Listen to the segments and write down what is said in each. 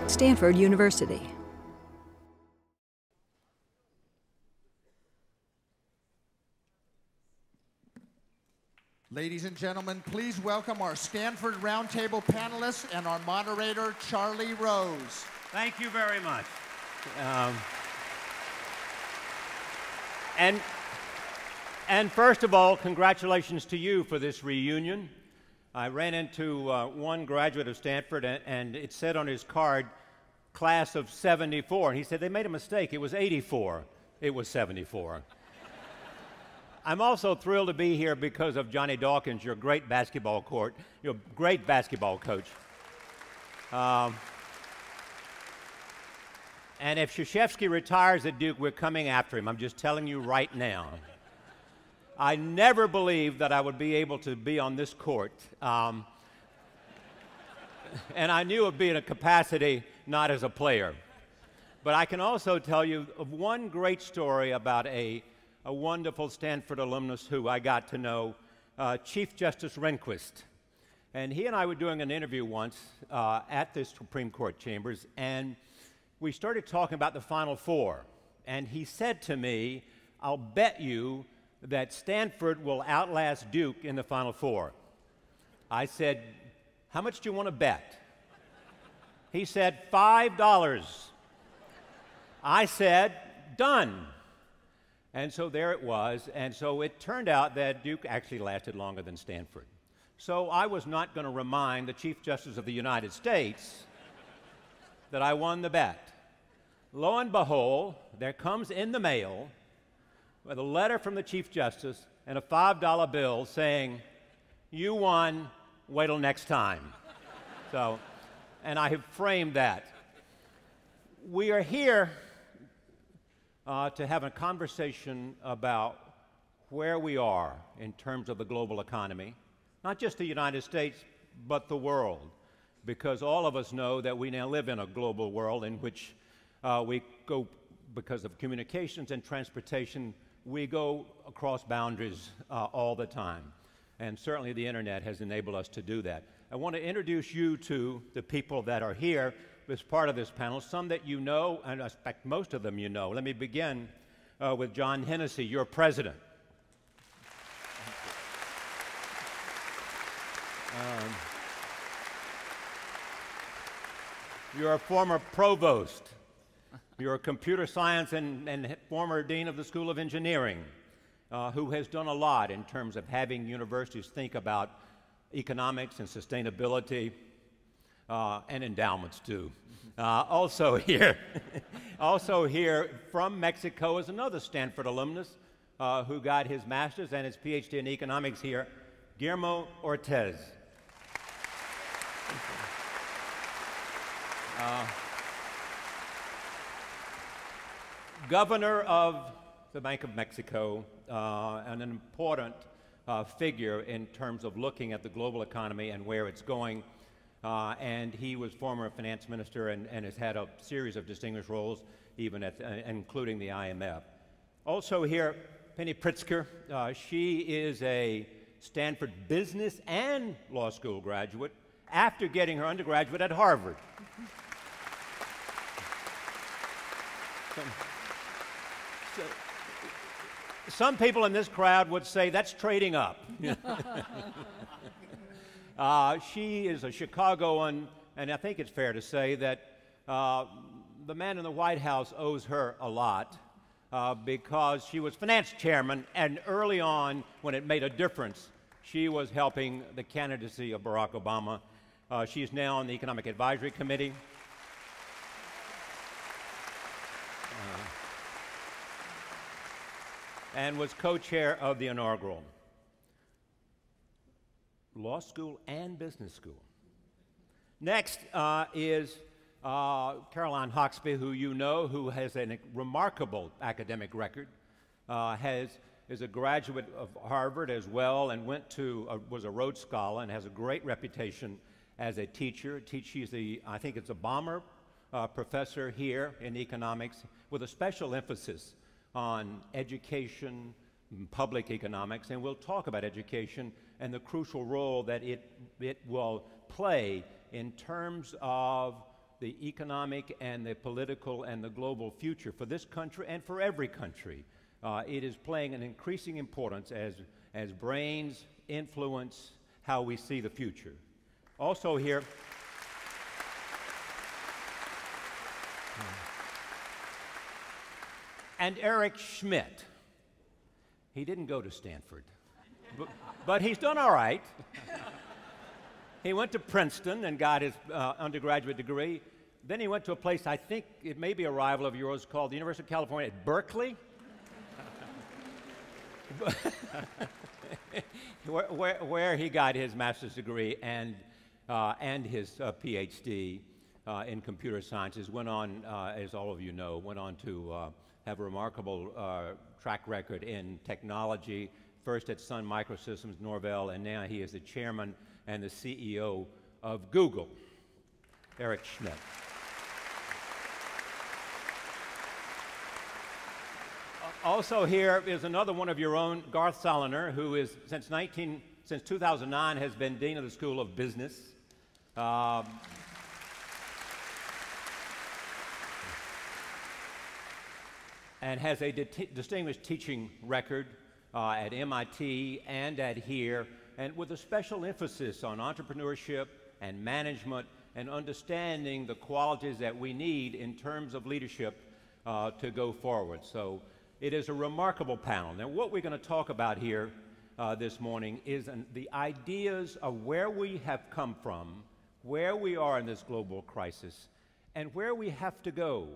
Stanford University. Ladies and gentlemen, please welcome our Stanford Roundtable panelists and our moderator, Charlie Rose. Thank you very much. And first of all, congratulations to you for this reunion. I ran into one graduate of Stanford, and it said on his card, class of 74. And he said they made a mistake. It was 84. It was 74. I'm also thrilled to be here because of Johnny Dawkins, your great basketball coach. And if Krzyzewski retires at Duke, we're coming after him. I'm just telling you right now. I never believed that I would be able to be on this court. And I knew it would be in a capacity, not as a player. But I can also tell you of one great story about a wonderful Stanford alumnus who I got to know, Chief Justice Rehnquist. And he and I were doing an interview once at the Supreme Court chambers, and we started talking about the Final Four. And he said to me, I'll bet you that Stanford will outlast Duke in the Final Four. I said, how much do you want to bet? He said, $5. I said, done. And so there it was, and so it turned out that Duke actually lasted longer than Stanford. So I was not going to remind the Chief Justice of the United States that I won the bet. Lo and behold, there comes in the mail with a letter from the Chief Justice and a $5 bill saying, you won, wait till next time. So, and I have framed that. We are here to have a conversation about where we are in terms of the global economy, not just the United States, but the world, because all of us know that we now live in a global world in which we go, because of communications and transportation, we go across boundaries all the time. And certainly the internet has enabled us to do that. I want to introduce you to the people that are here as part of this panel, some that you know, and I expect most of them you know. Let me begin with John Hennessy, your president. You're a former provost. You're a computer science and former dean of the School of Engineering, who has done a lot in terms of having universities think about economics and sustainability, and endowments too. Also here from Mexico is another Stanford alumnus who got his master's and his PhD in economics here, Guillermo Ortiz. Governor of the Bank of Mexico, and an important figure in terms of looking at the global economy and where it's going. And he was former finance minister and has had a series of distinguished roles, even at, including the IMF. Also here, Penny Pritzker. She is a Stanford business and law school graduate after getting her undergraduate at Harvard. Some people in this crowd would say that's trading up. She is a Chicagoan, and I think it's fair to say that the man in the White House owes her a lot because she was finance chairman, and early on, when it made a difference, she was helping the candidacy of Barack Obama. She's now on the Economic Advisory Committee. And was co-chair of the inaugural law school and business school. Next is Caroline Hoxby, who you know, who has a remarkable academic record, is a graduate of Harvard as well, and was a Rhodes Scholar and has a great reputation as a teacher. She's I think it's a Balmer professor here in economics with a special emphasis on education, public economics, and we'll talk about education and the crucial role that it will play in terms of the economic and the political and the global future for this country and for every country. It is playing an increasing importance as brains influence how we see the future. Also here, and Eric Schmidt. He didn't go to Stanford, but he's done all right. He went to Princeton and got his undergraduate degree. Then he went to a place, I think it may be a rival of yours, called the University of California at Berkeley. where he got his master's degree and his PhD in computer sciences. Went on, as all of you know, went on to have a remarkable track record in technology, first at Sun Microsystems, Norvell, and now he is the chairman and the CEO of Google, Eric Schmidt. Also here is another one of your own, Garth Soloner, who is, since 2009, has been Dean of the School of Business. And has a distinguished teaching record at MIT and at here, and with a special emphasis on entrepreneurship and management and understanding the qualities that we need in terms of leadership to go forward. So it is a remarkable panel. Now, what we're going to talk about here this morning is the ideas of where we have come from, where we are in this global crisis, and where we have to go,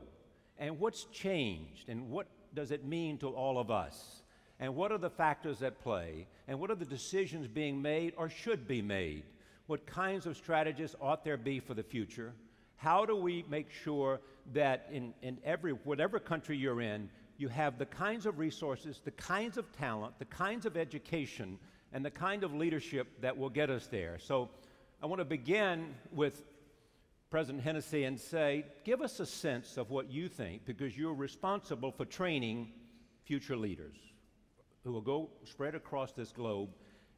and what's changed, and what does it mean to all of us, and what are the factors at play, and what are the decisions being made or should be made? What kinds of strategies ought there be for the future? How do we make sure that in whatever country you're in, you have the kinds of resources, the kinds of talent, the kinds of education, and the kind of leadership that will get us there? So I want to begin with President Hennessy and say, give us a sense of what you think, because you're responsible for training future leaders who will go spread across this globe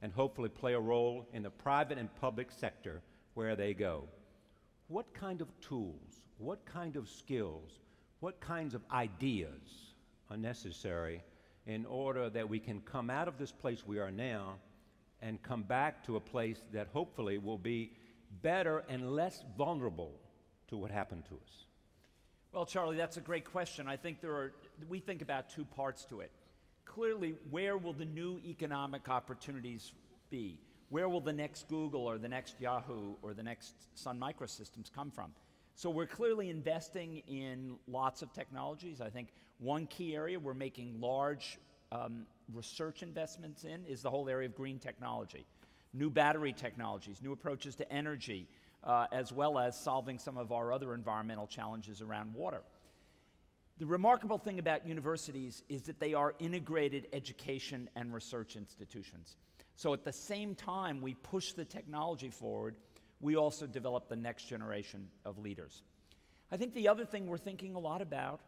and hopefully play a role in the private and public sector where they go. What kind of tools, what kind of skills, what kinds of ideas are necessary in order that we can come out of this place we are now and come back to a place that hopefully will be better and less vulnerable to what happened to us? Well, Charlie, that's a great question. I think we think about two parts to it. Clearly, where will the new economic opportunities be? Where will the next Google or the next Yahoo or the next Sun Microsystems come from? So we're clearly investing in lots of technologies. I think one key area we're making large research investments in is the whole area of green technology. New battery technologies, new approaches to energy, as well as solving some of our other environmental challenges around water. The remarkable thing about universities is that they are integrated education and research institutions. So at the same time we push the technology forward, we also develop the next generation of leaders. I think the other thing we're thinking a lot about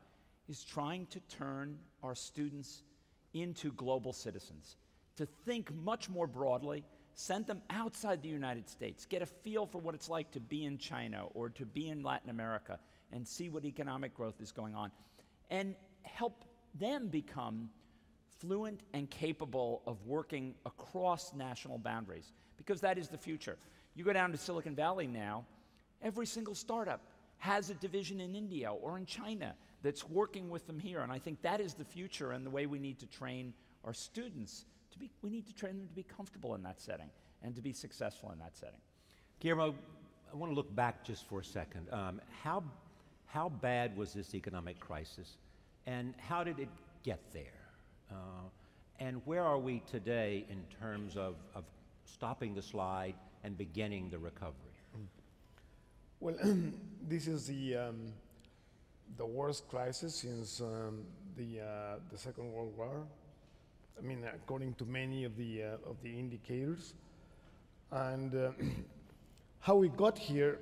is trying to turn our students into global citizens, to think much more broadly, send them outside the United States, get a feel for what it's like to be in China or to be in Latin America and see what economic growth is going on, and help them become fluent and capable of working across national boundaries, because that is the future. You go down to Silicon Valley now, every single startup has a division in India or in China that's working with them here, and I think that is the future and the way we need to train our students to be. We need to train them to be comfortable in that setting and to be successful in that setting. Guillermo, I want to look back just for a second. How bad was this economic crisis, and how did it get there? And where are we today in terms of stopping the slide and beginning the recovery? Well, this is the worst crisis since the Second World War. I mean, according to many of the indicators, and how we got here,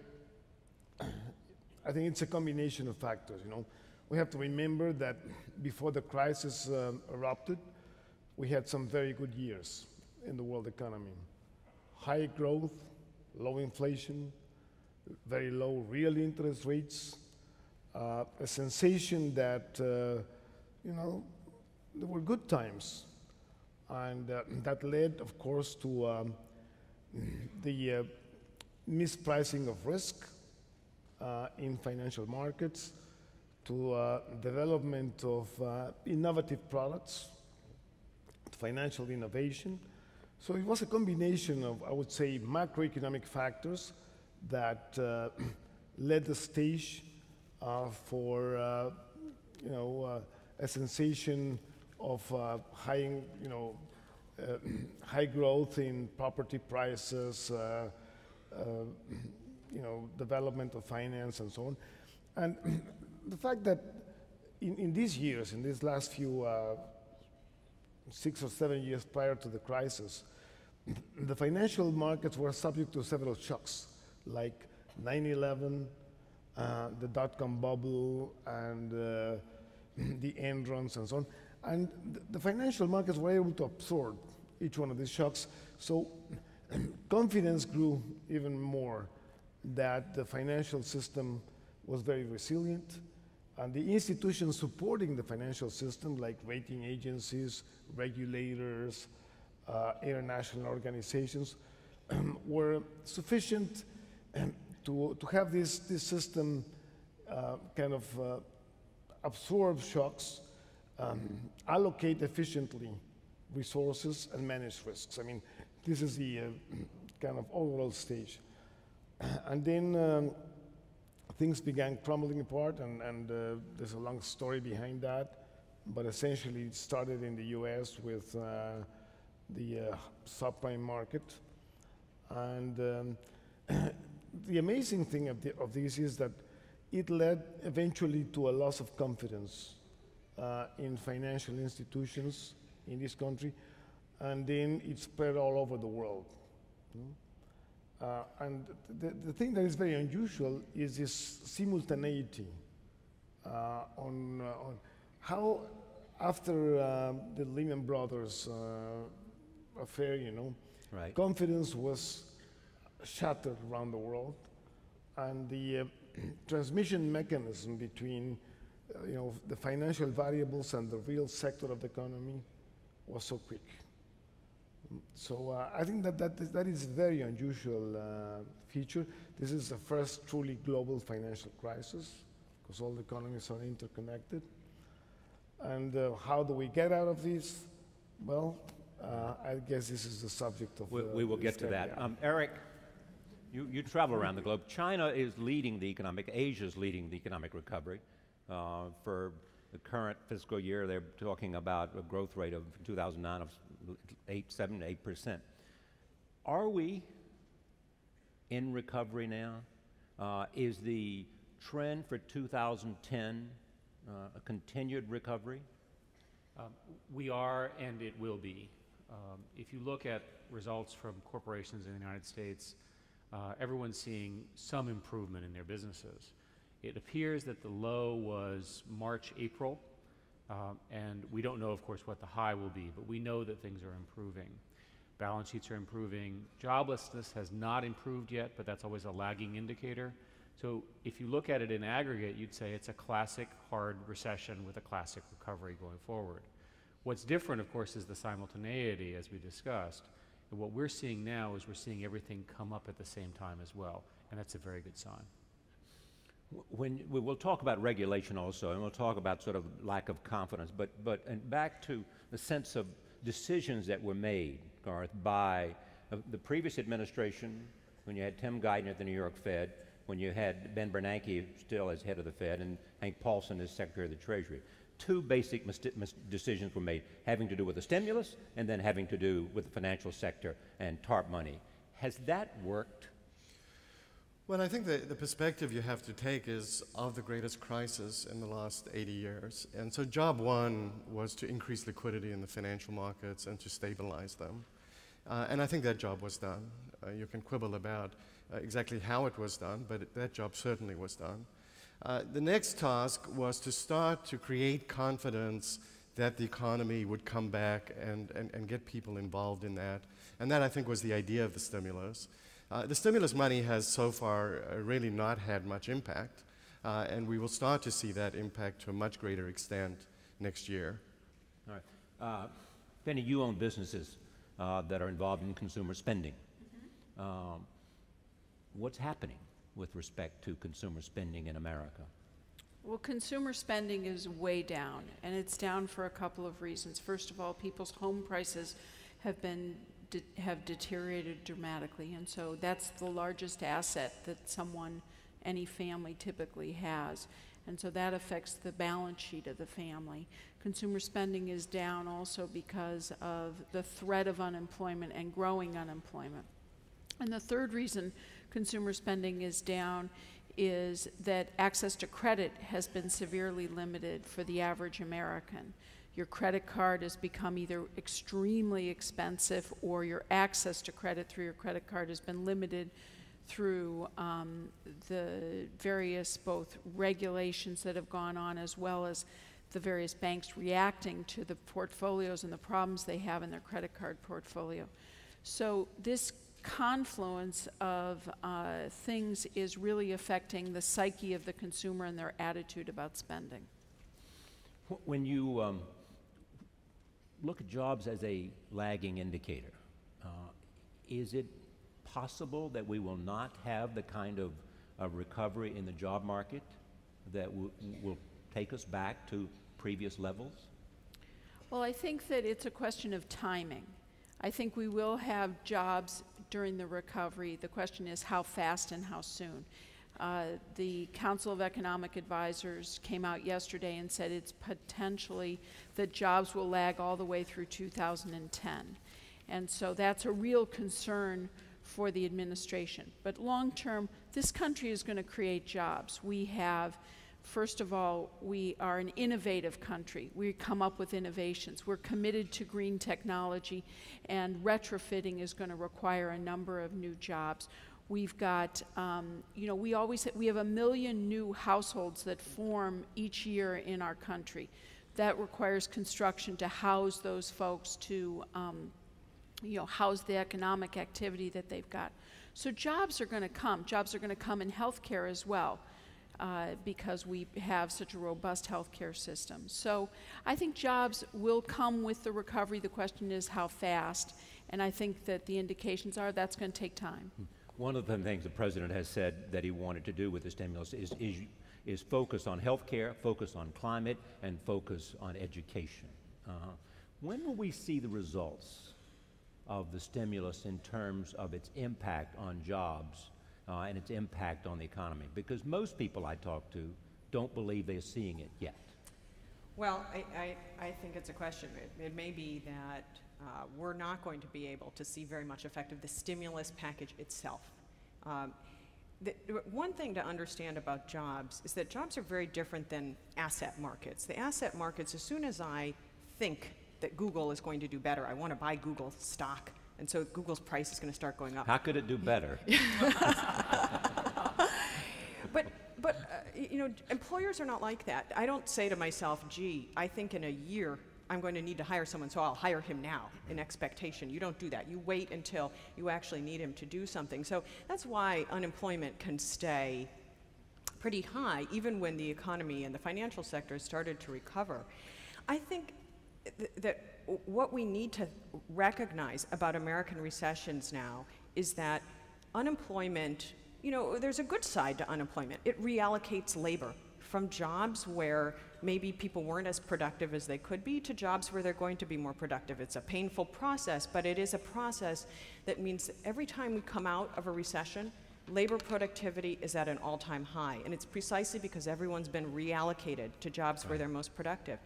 I think it's a combination of factors. You know, we have to remember that before the crisis erupted, we had some very good years in the world economy. High growth, low inflation, very low real interest rates, a sensation that, you know, there were good times. And that led, of course, to the mispricing of risk in financial markets, to development of innovative products, financial innovation. So it was a combination of, I would say, macroeconomic factors that led the stage for you know, a sensation of high growth in property prices, you know, development of finance and so on. And the fact that in these years, in these last few 6 or 7 years prior to the crisis, the financial markets were subject to several shocks, like 9/11, the dot-com bubble, and the Enrons and so on. And the financial markets were able to absorb each one of these shocks. So confidence grew even more that the financial system was very resilient, and the institutions supporting the financial system, like rating agencies, regulators, international organizations, were sufficient to have this system kind of absorb shocks, allocate efficiently resources, and manage risks. I mean, this is the kind of overall stage. And then things began crumbling apart, and there's a long story behind that, but essentially it started in the US with the subprime market. And the amazing thing of this is that it led eventually to a loss of confidence in financial institutions in this country, and then it spread all over the world. And the thing that is very unusual is this simultaneity on how, after the Lehman Brothers affair, you know, Right. confidence was shattered around the world, and the transmission mechanism between you know, the financial variables and the real sector of the economy was so quick. So I think that is a very unusual feature. This is the first truly global financial crisis, because all the economies are interconnected. And how do we get out of this? Well, I guess this is the subject of We will get to that. Yeah. Eric, you travel around the globe. China is leading the economic, Asia's leading the economic recovery. For the current fiscal year, they're talking about a growth rate of 2009 of 7 to 8%. Are we in recovery now? Is the trend for 2010 a continued recovery? We are, and it will be. If you look at results from corporations in the United States, everyone's seeing some improvement in their businesses. It appears that the low was March, April, and we don't know, of course, what the high will be, but we know that things are improving. Balance sheets are improving. Joblessness has not improved yet, but that's always a lagging indicator. So if you look at it in aggregate, you'd say it's a classic hard recession with a classic recovery going forward. What's different, of course, is the simultaneity, as we discussed. And what we're seeing now is we're seeing everything come up at the same time as well, and that's a very good sign. We'll talk about regulation also, and we'll talk about sort of lack of confidence, and back to the sense of decisions that were made, Garth, by the previous administration, when you had Tim Guyton at the New York Fed, when you had Ben Bernanke still as head of the Fed, and Hank Paulson as Secretary of the Treasury. Two basic decisions were made, having to do with the stimulus and then having to do with the financial sector and Tarp money. Has that worked? Well, I think the perspective you have to take is of the greatest crisis in the last 80 years. And so job one was to increase liquidity in the financial markets and to stabilize them. And I think that job was done. You can quibble about exactly how it was done, but that job certainly was done. The next task was to start to create confidence that the economy would come back and get people involved in that. And that, I think, was the idea of the stimulus. The stimulus money has so far really not had much impact, and we will start to see that impact to a much greater extent next year. All right. Penny, you own businesses that are involved in consumer spending. What's happening with respect to consumer spending in America? Well, consumer spending is way down, and it's down for a couple of reasons. First of all, people's home prices have deteriorated dramatically, and so that's the largest asset that any family typically has. And so that affects the balance sheet of the family. Consumer spending is down also because of the threat of unemployment and growing unemployment. And the third reason consumer spending is down is that access to credit has been severely limited for the average American. Your credit card has become either extremely expensive, or your access to credit through your credit card has been limited through the various both regulations that have gone on, as well as the various banks reacting to the portfolios and the problems they have in their credit card portfolio. So this confluence of things is really affecting the psyche of the consumer and their attitude about spending. When you look at jobs as a lagging indicator, is it possible that we will not have the kind of recovery in the job market that will take us back to previous levels? Well, I think that it's a question of timing. I think we will have jobs during the recovery. The question is how fast and how soon. The Council of Economic Advisors came out yesterday and said it's potentially that jobs will lag all the way through 2010. And so that's a real concern for the administration. But long term, this country is going to create jobs. We have, first of all, we are an innovative country. We come up with innovations. We're committed to green technology, and retrofitting is going to require a number of new jobs. We've got, we have 1 million new households that form each year in our country. That requires construction to house those folks, to house the economic activity that they've got. So jobs are going to come. Jobs are going to come in healthcare as well, because we have such a robust healthcare system. So I think jobs will come with the recovery. The question is how fast, and I think that the indications are that's going to take time. One of the things the president has said that he wanted to do with the stimulus is focus on healthcare, focus on climate, and focus on education. When will we see the results of the stimulus in terms of its impact on jobs and its impact on the economy? Because most people I talk to don't believe they're seeing it yet. Well, I think it's a question. It may be that we're not going to be able to see very much effect of the stimulus package itself. One thing to understand about jobs is that jobs are very different than asset markets. The asset markets, as soon as I think that Google is going to do better, I want to buy Google stock, and so Google's price is going to start going up. How could it do better? But employers are not like that. I don't say to myself, gee, I think in a year I'm going to need to hire someone, so I'll hire him now in expectation. You don't do that. You wait until you actually need him to do something. So that's why unemployment can stay pretty high, even when the economy and the financial sector started to recover. I think that what we need to recognize about American recessions now is that unemployment, there's a good side to unemployment. It reallocates labor from jobs where maybe people weren't as productive as they could be to jobs where they're going to be more productive. It's a painful process, but it is a process that means that every time we come out of a recession, labor productivity is at an all-time high. And it's precisely because everyone's been reallocated to jobs where they're most productive.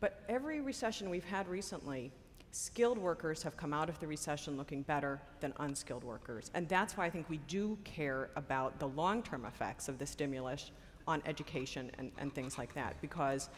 But every recession we've had recently, skilled workers have come out of the recession looking better than unskilled workers. And that's why I think we do care about the long-term effects of the stimulus on education and things like that, because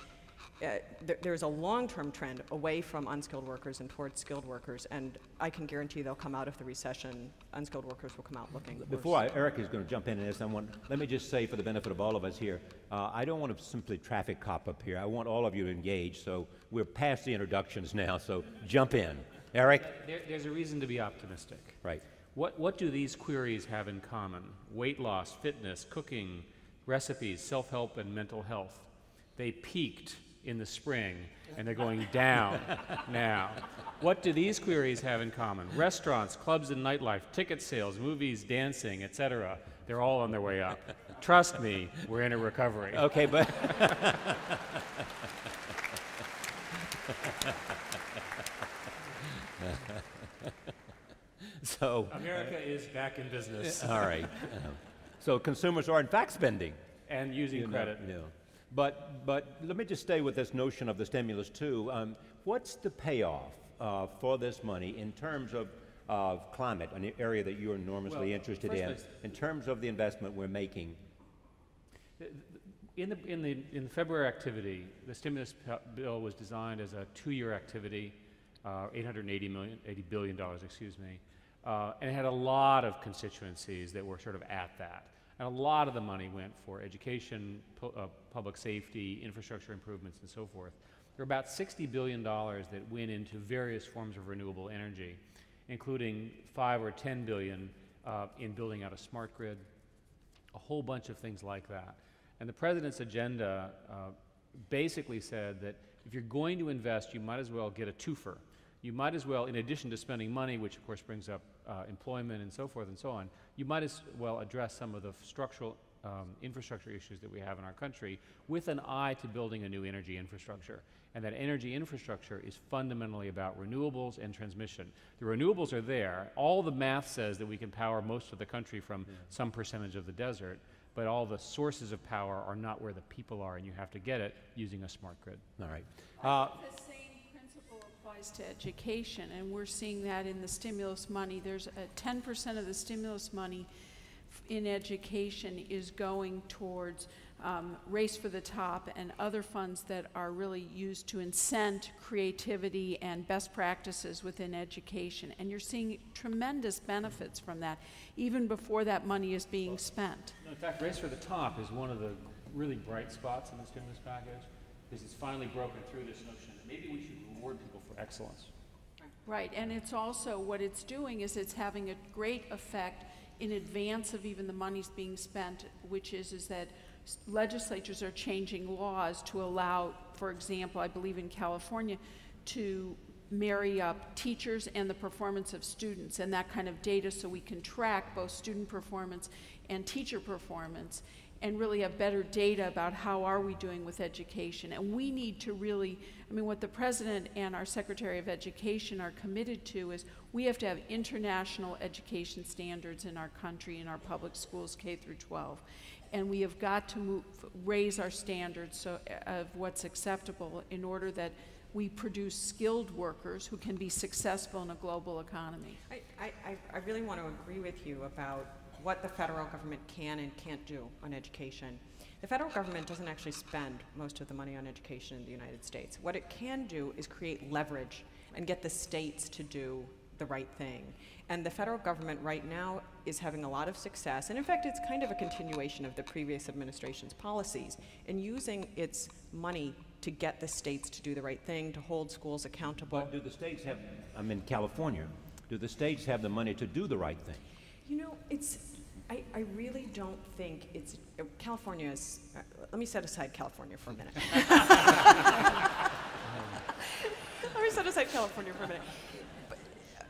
there's a long-term trend away from unskilled workers and towards skilled workers, and I can guarantee they'll come out of the recession, unskilled workers will come out looking worse. Eric is going to jump in this, let me just say for the benefit of all of us here, I don't want to simply traffic cop up here. I want all of you to engage, so we're past the introductions now, so jump in. Eric? There's a reason to be optimistic. Right. What do these queries have in common? Weight loss, fitness, cooking, recipes, self-help, and mental health. They peaked in the spring, and they're going down now. What do these queries have in common? Restaurants, clubs and nightlife, ticket sales, movies, dancing, etc. They're all on their way up. Trust me, we're in a recovery. Okay, but so America is back in business. all right. So consumers are in fact spending. And using credit. Yeah. But let me just stay with this notion of the stimulus too. What's the payoff for this money in terms of climate, an area that you're enormously interested in, in terms of the investment we're making? In the February activity, the stimulus bill was designed as a 2-year activity, $80 billion, excuse me, and it had a lot of constituencies that were sort of at that. And a lot of the money went for education, public safety, infrastructure improvements, and so forth. There are about $60 billion that went into various forms of renewable energy, including $5 or $10 billion in building out a smart grid, a whole bunch of things like that. And the president's agenda basically said that if you're going to invest, you might as well get a twofer. You might as well, in addition to spending money, which of course brings up employment and so forth and so on, you might as well address some of the structural infrastructure issues that we have in our country with an eye to building a new energy infrastructure. And that energy infrastructure is fundamentally about renewables and transmission. The renewables are there. All the math says that we can power most of the country from some percentage of the desert, but all the sources of power are not where the people are, and you have to get it using a smart grid. All right. The same principle applies to education, and we're seeing that in the stimulus money. There's 10% of the stimulus money in education is going towards Race for the Top and other funds that are really used to incent creativity and best practices within education. And you're seeing tremendous benefits from that, even before that money is being spent. In fact, Race for the Top is one of the really bright spots in the stimulus package, because it's finally broken through this notion that maybe we should reward people for excellence. Right, and it's also, what it's doing is it's having a great effect in advance of even the money's being spent, which is that legislatures are changing laws to allow, for example, I believe in California, to marry up teachers and the performance of students and that kind of data, so we can track both student performance and teacher performance and really have better data about how are we doing with education. And we need to really, I mean, what the President and our Secretary of Education are committed to is we have to have international education standards in our country, in our public schools, K through 12. And we have got to raise our standards of what's acceptable in order that we produce skilled workers who can be successful in a global economy. I really want to agree with you about what the federal government can and can't do on education. The federal government doesn't actually spend most of the money on education in the United States. What it can do is create leverage and get the states to do the right thing. And the federal government right now is having a lot of success, and in fact it's kind of a continuation of the previous administration's policies in using its money to get the states to do the right thing, to hold schools accountable. But do the states have, I'm in California, do the states have the money to do the right thing? You know, I really don't think it's, California is, let me set aside California for a minute. Let me set aside California for a minute.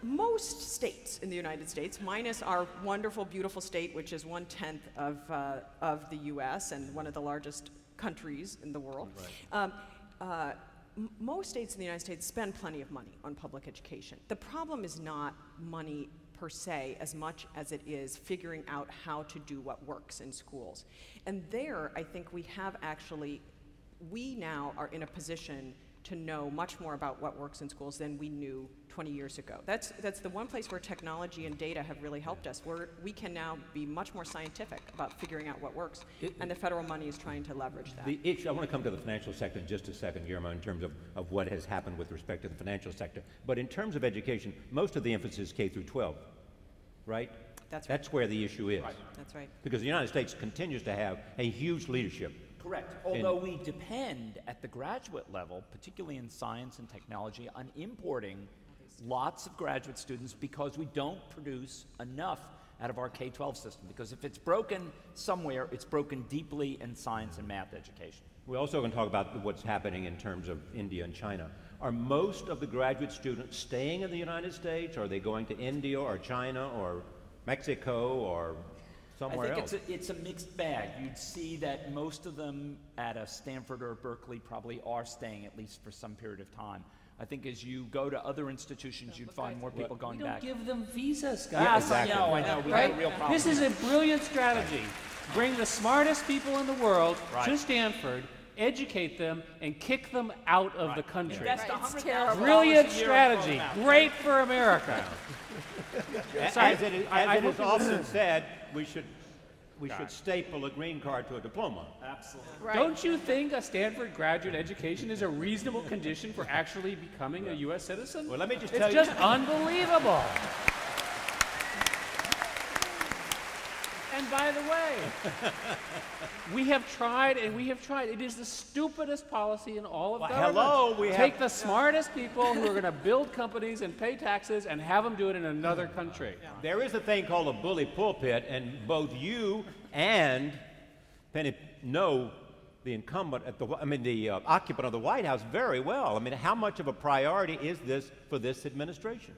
Most states in the United States, minus our wonderful, beautiful state, which is 1/10 of the U.S. and one of the largest countries in the world, right. Most states in the United States spend plenty of money on public education. The problem is not money per se as much as it is figuring out how to do what works in schools. And there, I think we have actually, we now are in a position to know much more about what works in schools than we knew 20 years ago. That's the one place where technology and data have really helped us, where we can now be much more scientific about figuring out what works, and the federal money is trying to leverage that. The issue, I want to come to the financial sector in just a second, Guillermo, in terms of what has happened with respect to the financial sector. But in terms of education, most of the emphasis is K through 12, right? That's right. That's where the issue is. Right. That's right. Because the United States continues to have a huge leadership. Correct. Although we depend at the graduate level, particularly in science and technology, on importing lots of graduate students because we don't produce enough out of our K-12 system. Because if it's broken somewhere, it's broken deeply in science and math education. We're also going to talk about what's happening in terms of India and China. Are most of the graduate students staying in the United States? Or are they going to India or China or Mexico or somewhere else? I think it's a mixed bag. You'd see that most of them at a Stanford or Berkeley probably are staying at least for some period of time. I think as you go to other institutions, you'd find more people going back. We don't give them visas, guys. Yeah, exactly. I know. We have a real problem. This is a brilliant strategy. Bring the smartest people in the world to Stanford, educate them, and kick them out of the country. That's It's terrible. Brilliant strategy. Great for America. As it is often said, we should staple a green card to a diploma. Absolutely. Right. Don't you think a Stanford graduate education is a reasonable condition for actually becoming a U.S. citizen? Well, let me just tell It's you. just unbelievable. And by the way, we have tried and we have tried. It is the stupidest policy in all of government. Hello, we Take the smartest people who are going to build companies and pay taxes and have them do it in another country. There is a thing called a bully pulpit, and both you and Penny know the incumbent at the occupant of the White House very well. I mean, how much of a priority is this for this administration?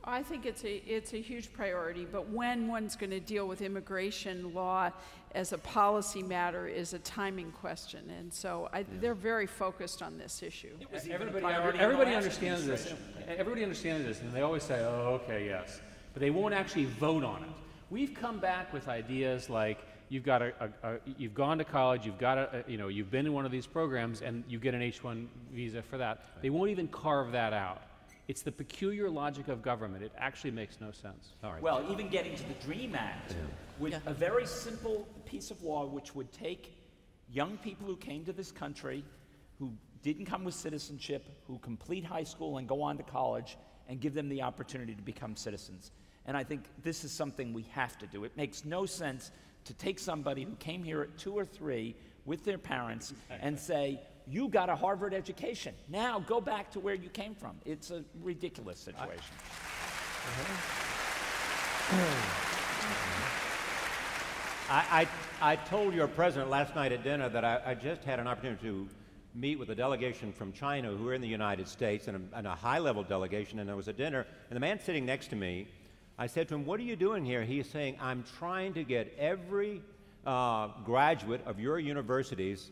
I think it's a huge priority, but when one's going to deal with immigration law as a policy matter is a timing question, and so they're very focused on this issue. Everybody understands this. Everybody understands this, and they always say, "Oh, okay, yes," but they won't actually vote on it. We've come back with ideas like you've got you've gone to college, you've been in one of these programs, and you get an H-1 visa for that. They won't even carve that out. It's the peculiar logic of government. It actually makes no sense. All right. Well, even getting to the DREAM Act, with a very simple piece of law which would take young people who came to this country, who didn't come with citizenship, who complete high school and go on to college, and give them the opportunity to become citizens. And I think this is something we have to do. It makes no sense to take somebody who came here at 2 or 3 with their parents and say, you got a Harvard education. Now go back to where you came from. It's a ridiculous situation. I told your president last night at dinner that I just had an opportunity to meet with a delegation from China who were in the United States, and a high-level delegation, and there was a dinner, and the man sitting next to me, I said to him, what are you doing here? He's saying, I'm trying to get every graduate of your universities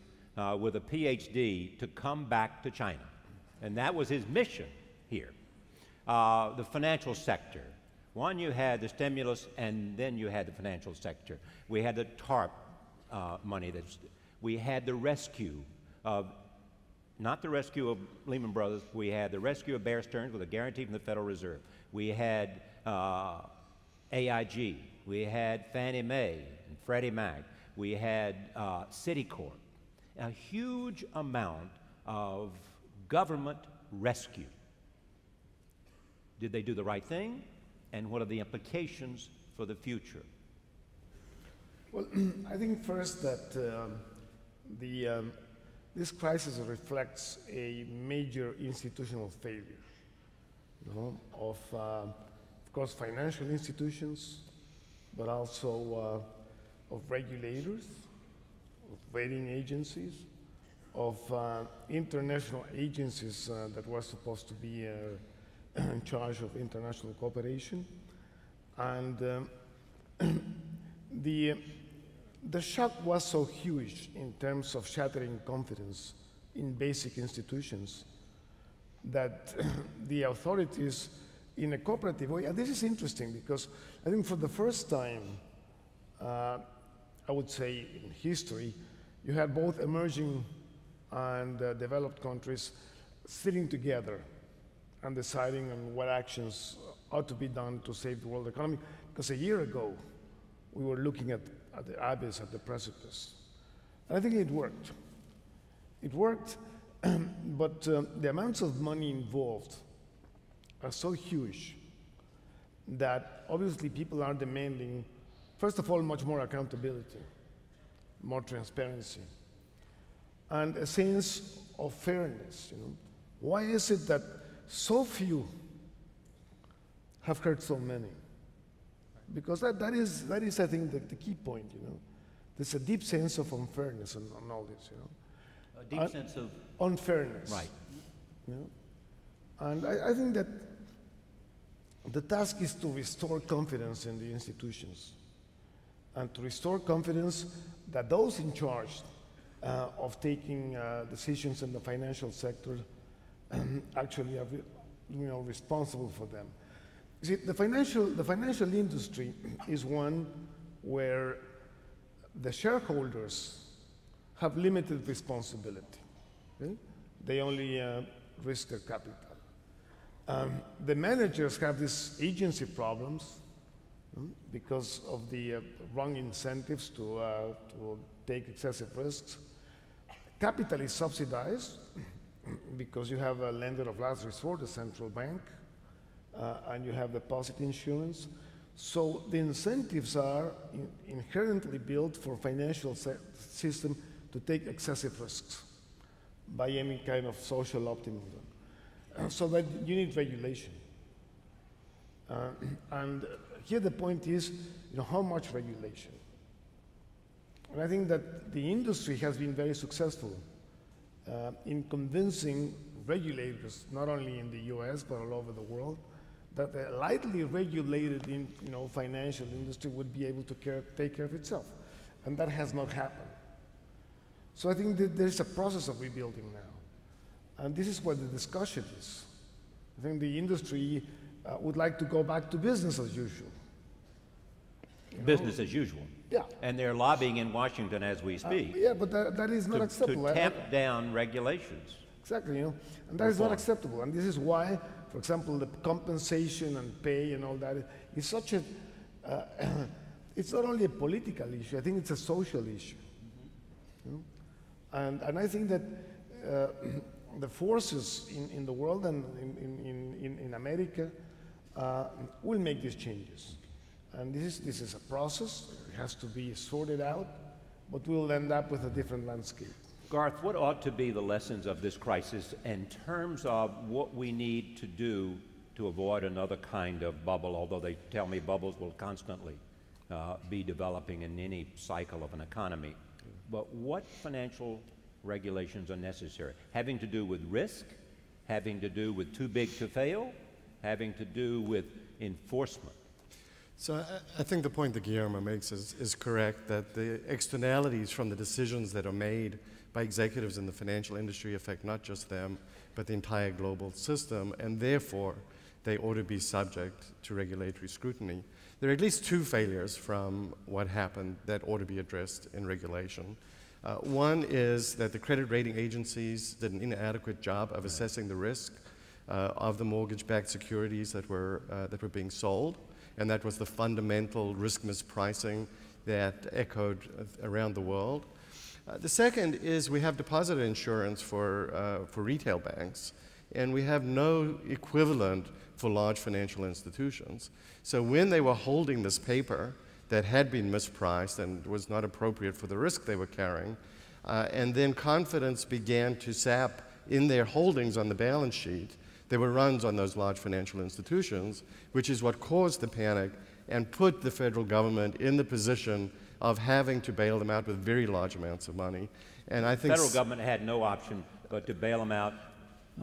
with a PhD to come back to China. And that was his mission here. The financial sector. One, you had the stimulus, and then you had the financial sector. We had the Tarp money. We had the rescue of, not the rescue of Lehman Brothers, we had the rescue of Bear Stearns with a guarantee from the Federal Reserve. We had AIG. We had Fannie Mae and Freddie Mac. We had Citicorp. A huge amount of government rescue. Did they do the right thing? And what are the implications for the future? Well, I think first that this crisis reflects a major institutional failure, of course, financial institutions, but also of regulators, of rating agencies, of international agencies that were supposed to be in charge of international cooperation. And the shock was so huge in terms of shattering confidence in basic institutions that the authorities, in a cooperative way, and this is interesting because I think for the first time, I would say in history, you had both emerging and developed countries sitting together and deciding on what actions ought to be done to save the world economy. Because a year ago, we were looking at the abyss, at the precipice. And I think it worked. It worked, but the amounts of money involved are so huge that obviously people are demanding, first of all, much more accountability, more transparency, and a sense of fairness. Why is it that so few have hurt so many. Because that is, I think, the key point, you know. There's a deep sense of unfairness on all this, you know. A deep sense of unfairness. Right. You know? And I think that the task is to restore confidence in the institutions and to restore confidence that those in charge of taking decisions in the financial sector actually are, you know, responsible for them. You see, the financial industry is one where the shareholders have limited responsibility. Okay? They only risk their capital. The managers have these agency problems because of the wrong incentives to take excessive risks. Capital is subsidized because you have a lender of last resort, the central bank, and you have deposit insurance. So the incentives are inherently built for financial system to take excessive risks by any kind of social optimism. So that you need regulation. And here the point is, you know, how much regulation? And I think that the industry has been very successful in convincing regulators, not only in the US, but all over the world, that a lightly regulated financial industry would be able to take care of itself. And that has not happened. So I think that there's a process of rebuilding now. And this is what the discussion is. I think the industry would like to go back to business as usual. Business as usual. Yeah. And they're lobbying in Washington as we speak. Yeah, but that is not acceptable. To tamp down regulations. Exactly, and that is not acceptable. And this is why, for example, the compensation and pay and all that is such a, it's not only a political issue, I think it's a social issue. And I think that the forces in the world and in America will make these changes. And this is a process. It has to be sorted out, but we'll end up with a different landscape. Garth, what ought to be the lessons of this crisis in terms of what we need to do to avoid another kind of bubble, although they tell me bubbles will constantly be developing in any cycle of an economy. But what financial regulations are necessary? Having to do with risk, having to do with too big to fail, having to do with enforcement. So I think the point that Guillermo makes is correct, that the externalities from the decisions that are made by executives in the financial industry affect not just them, but the entire global system, and therefore they ought to be subject to regulatory scrutiny. There are at least two failures from what happened that ought to be addressed in regulation. One is that the credit rating agencies did an inadequate job of assessing the risk of the mortgage-backed securities that were being sold, and that was the fundamental risk mispricing that echoed around the world. The second is we have deposit insurance for retail banks, and we have no equivalent for large financial institutions. So when they were holding this paper that had been mispriced and was not appropriate for the risk they were carrying, and then confidence began to sap in their holdings on the balance sheet, there were runs on those large financial institutions, which is what caused the panic and put the federal government in the position of having to bail them out with very large amounts of money. And I think the federal government had no option but to bail them out.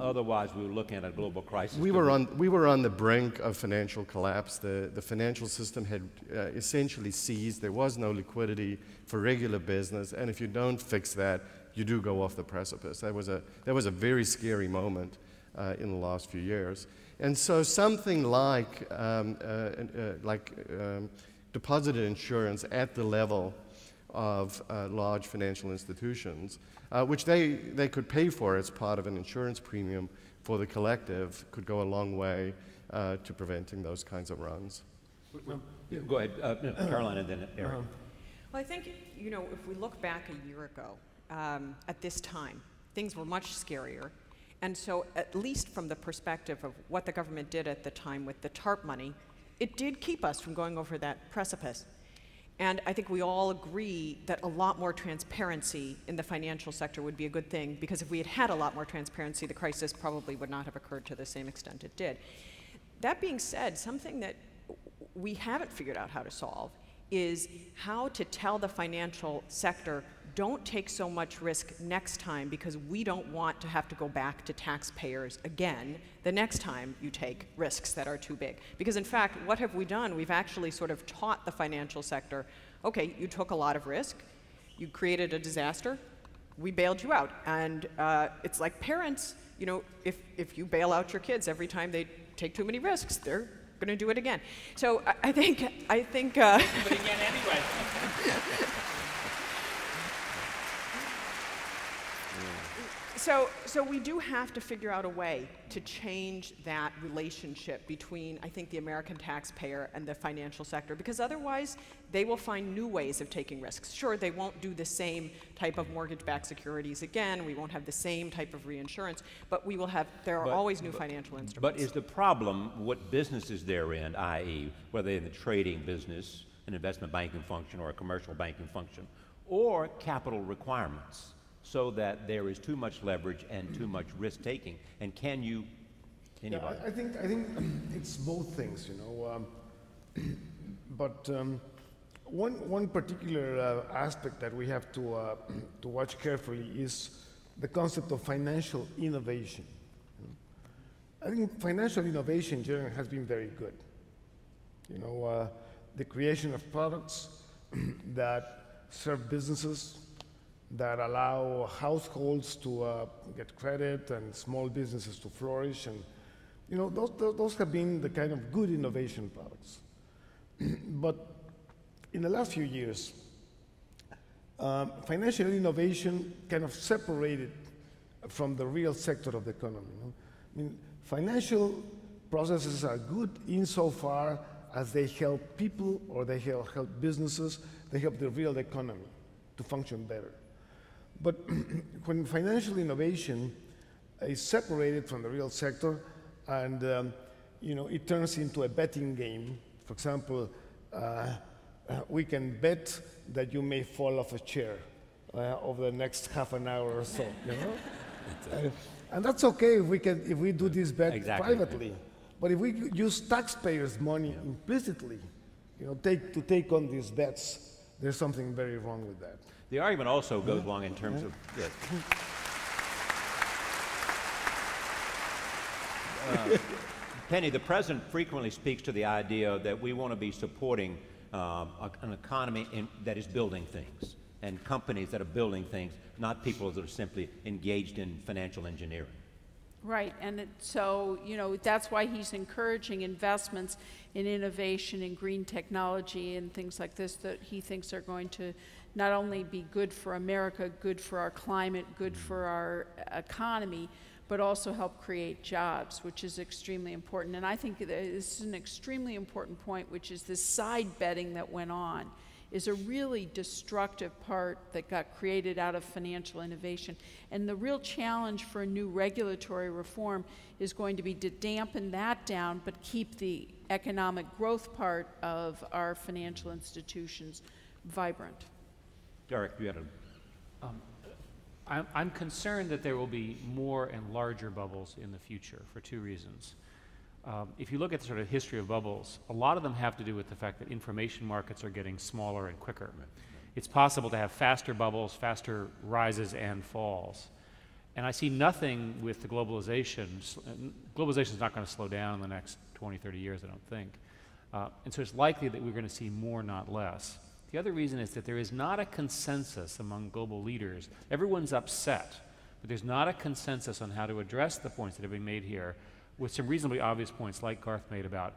Otherwise, we were looking at a global crisis. We were on the brink of financial collapse. The financial system had essentially seized. There was no liquidity for regular business, and if you don't fix that, you do go off the precipice. That was a very scary moment in the last few years. And so something like deposited insurance at the level of large financial institutions, which they could pay for as part of an insurance premium for the collective, could go a long way to preventing those kinds of runs. Go ahead, Caroline, and then Eric. Well, I think, if we look back a year ago at this time, things were much scarier. And so at least from the perspective of what the government did at the time with the Tarp money, it did keep us from going over that precipice. And I think we all agree that a lot more transparency in the financial sector would be a good thing, because if we had had a lot more transparency, the crisis probably would not have occurred to the same extent it did. That being said, something that we haven't figured out how to solve is how to tell the financial sector, don't take so much risk next time, because we don't want to have to go back to taxpayers again the next time you take risks that are too big. Because in fact, what have we done? We've actually sort of taught the financial sector, okay, you took a lot of risk, you created a disaster, we bailed you out. And it's like parents, you know, if you bail out your kids every time they take too many risks, they're going to do it again. So I think. But again, anyway. So we do have to figure out a way to change that relationship between, I think, the American taxpayer and the financial sector, because otherwise they will find new ways of taking risks. Sure, they won't do the same type of mortgage-backed securities again, we won't have the same type of reinsurance, but we will have, there are always new financial instruments. But is the problem what businesses they're in, i.e., whether they're in the trading business, an investment banking function, or a commercial banking function, or capital requirements? So that there is too much leverage and too much risk-taking. And can you, anybody? Yeah, I think it's both things, you know. But one particular aspect that we have to watch carefully is the concept of financial innovation. I think financial innovation in general has been very good. You know, the creation of products that serve businesses, that allow households to get credit and small businesses to flourish, and you know, those have been the kind of good innovation products. But in the last few years, financial innovation kind of separated from the real sector of the economy. You know? I mean, financial processes are good insofar as they help people or they help businesses, they help the real economy to function better. But when financial innovation is separated from the real sector and you know, it turns into a betting game, for example, we can bet that you may fall off a chair over the next half an hour or so, you know? And that's okay if we do this bet privately. But if we use taxpayers' money implicitly, you know, to take on these bets, there's something very wrong with that. The argument also goes along in terms of, yes. Penny, the president frequently speaks to the idea that we want to be supporting an economy that is building things, and companies that are building things, not people that are simply engaged in financial engineering. Right, and so, you know, that's why he's encouraging investments in innovation in green technology and things like this that he thinks are going to not only be good for America, good for our climate, good for our economy, but also help create jobs, which is extremely important. And I think this is an extremely important point, which is this side betting that went on is a really destructive part that got created out of financial innovation. And the real challenge for a new regulatory reform is going to be to dampen that down, but keep the economic growth part of our financial institutions vibrant. Derek, you had a... I'm concerned that there will be more and larger bubbles in the future for two reasons. If you look at the sort of history of bubbles, a lot of them have to do with the fact that information markets are getting smaller and quicker. It's possible to have faster bubbles, faster rises and falls. And I see nothing with the globalization. Globalization is not going to slow down in the next 20, 30 years, I don't think. And so it's likely that we're going to see more, not less. The other reason is that there is not a consensus among global leaders. Everyone's upset, but there's not a consensus on how to address the points that have been made here, with some reasonably obvious points like Garth made about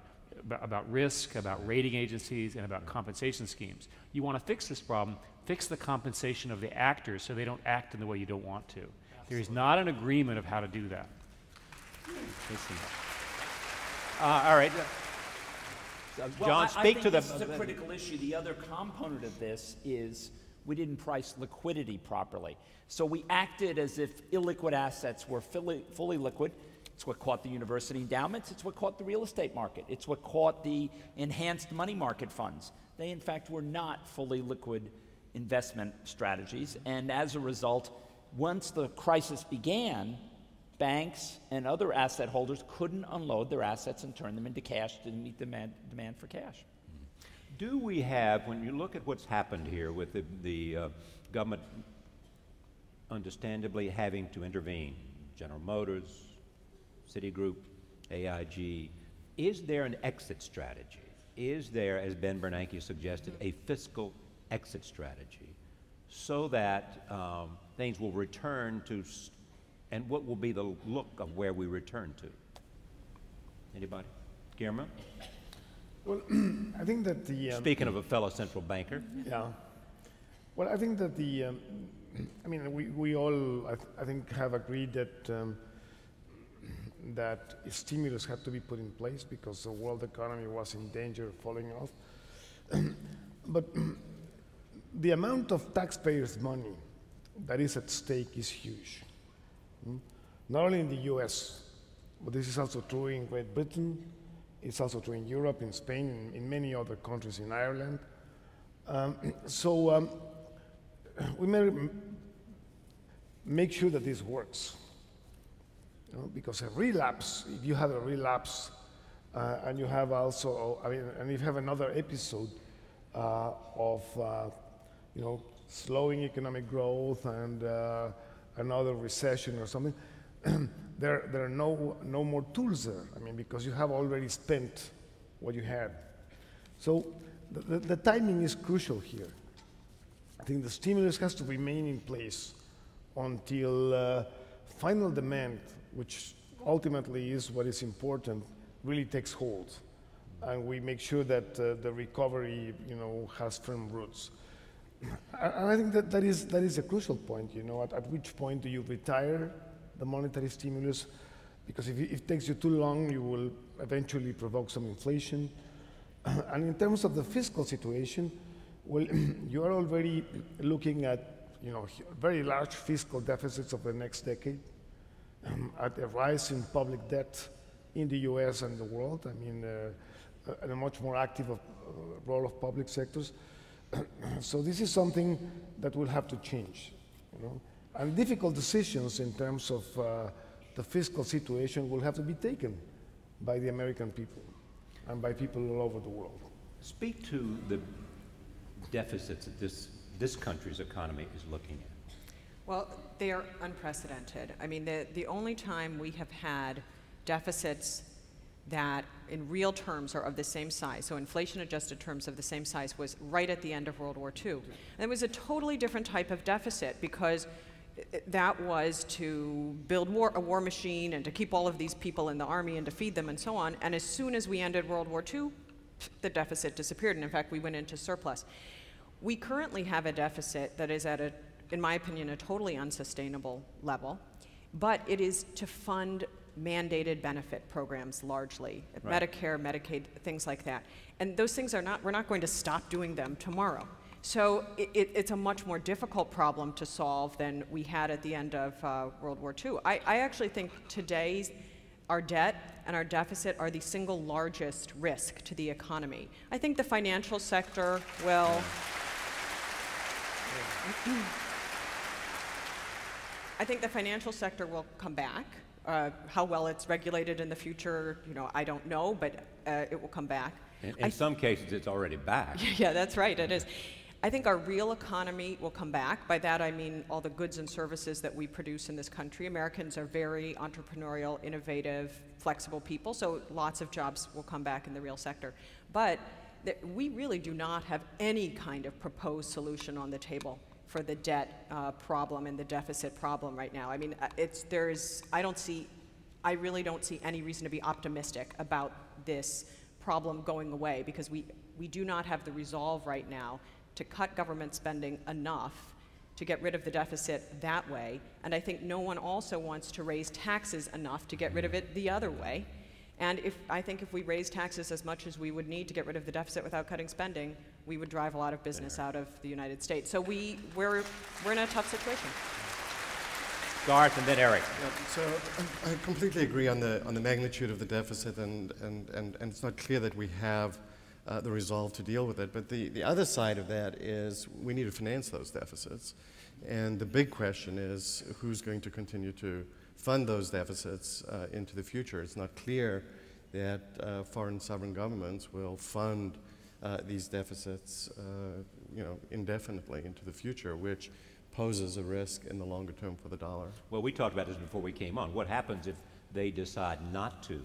risk, about rating agencies, and about compensation schemes. You want to fix this problem, fix the compensation of the actors so they don't act in the way you don't want to. There is not an agreement of how to do that. All right. John, speak to the... This is a critical issue. The other component of this is we didn't price liquidity properly. So we acted as if illiquid assets were fully liquid. It's what caught the university endowments. It's what caught the real estate market. It's what caught the enhanced money market funds. They, in fact, were not fully liquid investment strategies. And as a result, once the crisis began, banks and other asset holders couldn't unload their assets and turn them into cash to meet demand for cash. Do we have, when you look at what's happened here with the government understandably having to intervene, General Motors, Citigroup, AIG, is there an exit strategy? Is there, as Ben Bernanke suggested, a fiscal exit strategy so that things will return to, and what will be the look of where we return to? Anybody? Guillermo? Well, I think that the... Speaking of a fellow central banker. Yeah. Well, I think that the... I mean, we all, I think, have agreed that that stimulus had to be put in place because the world economy was in danger of falling off. But the amount of taxpayers' money that is at stake is huge. Not only in the US, but this is also true in Great Britain, it's also true in Europe, in Spain, in many other countries, in Ireland. We may make sure that this works. Because a relapse, if you have a relapse and you have also, I mean, and if you have another episode of, slowing economic growth and another recession or something, there are no more tools there. I mean, because you have already spent what you had. So the timing is crucial here. I think the stimulus has to remain in place until final demand, which ultimately is what is important, really takes hold. And we make sure that the recovery, has firm roots. And I think that is a crucial point, at which point do you retire the monetary stimulus? Because if it takes you too long, you will eventually provoke some inflation. And in terms of the fiscal situation, well, you are already looking at, very large fiscal deficits of the next decade, at a rise in public debt in the US and the world. I mean, and a much more active role of public sectors. So this is something that will have to change, And difficult decisions in terms of the fiscal situation will have to be taken by the American people and by people all over the world. Speak to the deficits that this country's economy is looking at. Well, they are unprecedented. I mean, the only time we have had deficits that in real terms are of the same size, so inflation-adjusted terms of the same size, was right at the end of World War II. And it was a totally different type of deficit because that was to build a war machine and to keep all of these people in the army and to feed them and so on. And as soon as we ended World War II, the deficit disappeared. And in fact, we went into surplus. We currently have a deficit that is at in my opinion, a totally unsustainable level, but it is to fund mandated benefit programs largely, right. Medicare, Medicaid, things like that. And those things we're not going to stop doing them tomorrow. So it's a much more difficult problem to solve than we had at the end of World War II. I actually think today our debt and our deficit are the single largest risk to the economy. I think the financial sector will... I think the financial sector will come back. How well it's regulated in the future, I don't know, but it will come back. In some cases, it's already back. Yeah, that's right, it is. I think our real economy will come back. By that, I mean all the goods and services that we produce in this country. Americans are very entrepreneurial, innovative, flexible people, so lots of jobs will come back in the real sector. But we really do not have any kind of proposed solution on the table for the debt problem and the deficit problem right now. I mean, I really don't see any reason to be optimistic about this problem going away because we do not have the resolve right now to cut government spending enough to get rid of the deficit that way. And I think no one also wants to raise taxes enough to get rid of it the other way. And I think if we raise taxes as much as we would need to get rid of the deficit without cutting spending, we would drive a lot of business out of the United States. So we're in a tough situation. Garth and then Eric. Yeah, so I completely agree on the magnitude of the deficit, and it's not clear that we have the resolve to deal with it. But the other side of that is we need to finance those deficits. And the big question is who's going to continue to fund those deficits into the future. It's not clear that foreign sovereign governments will fund these deficits indefinitely into the future, which poses a risk in the longer term for the dollar. Well, we talked about this before we came on. What happens if they decide not to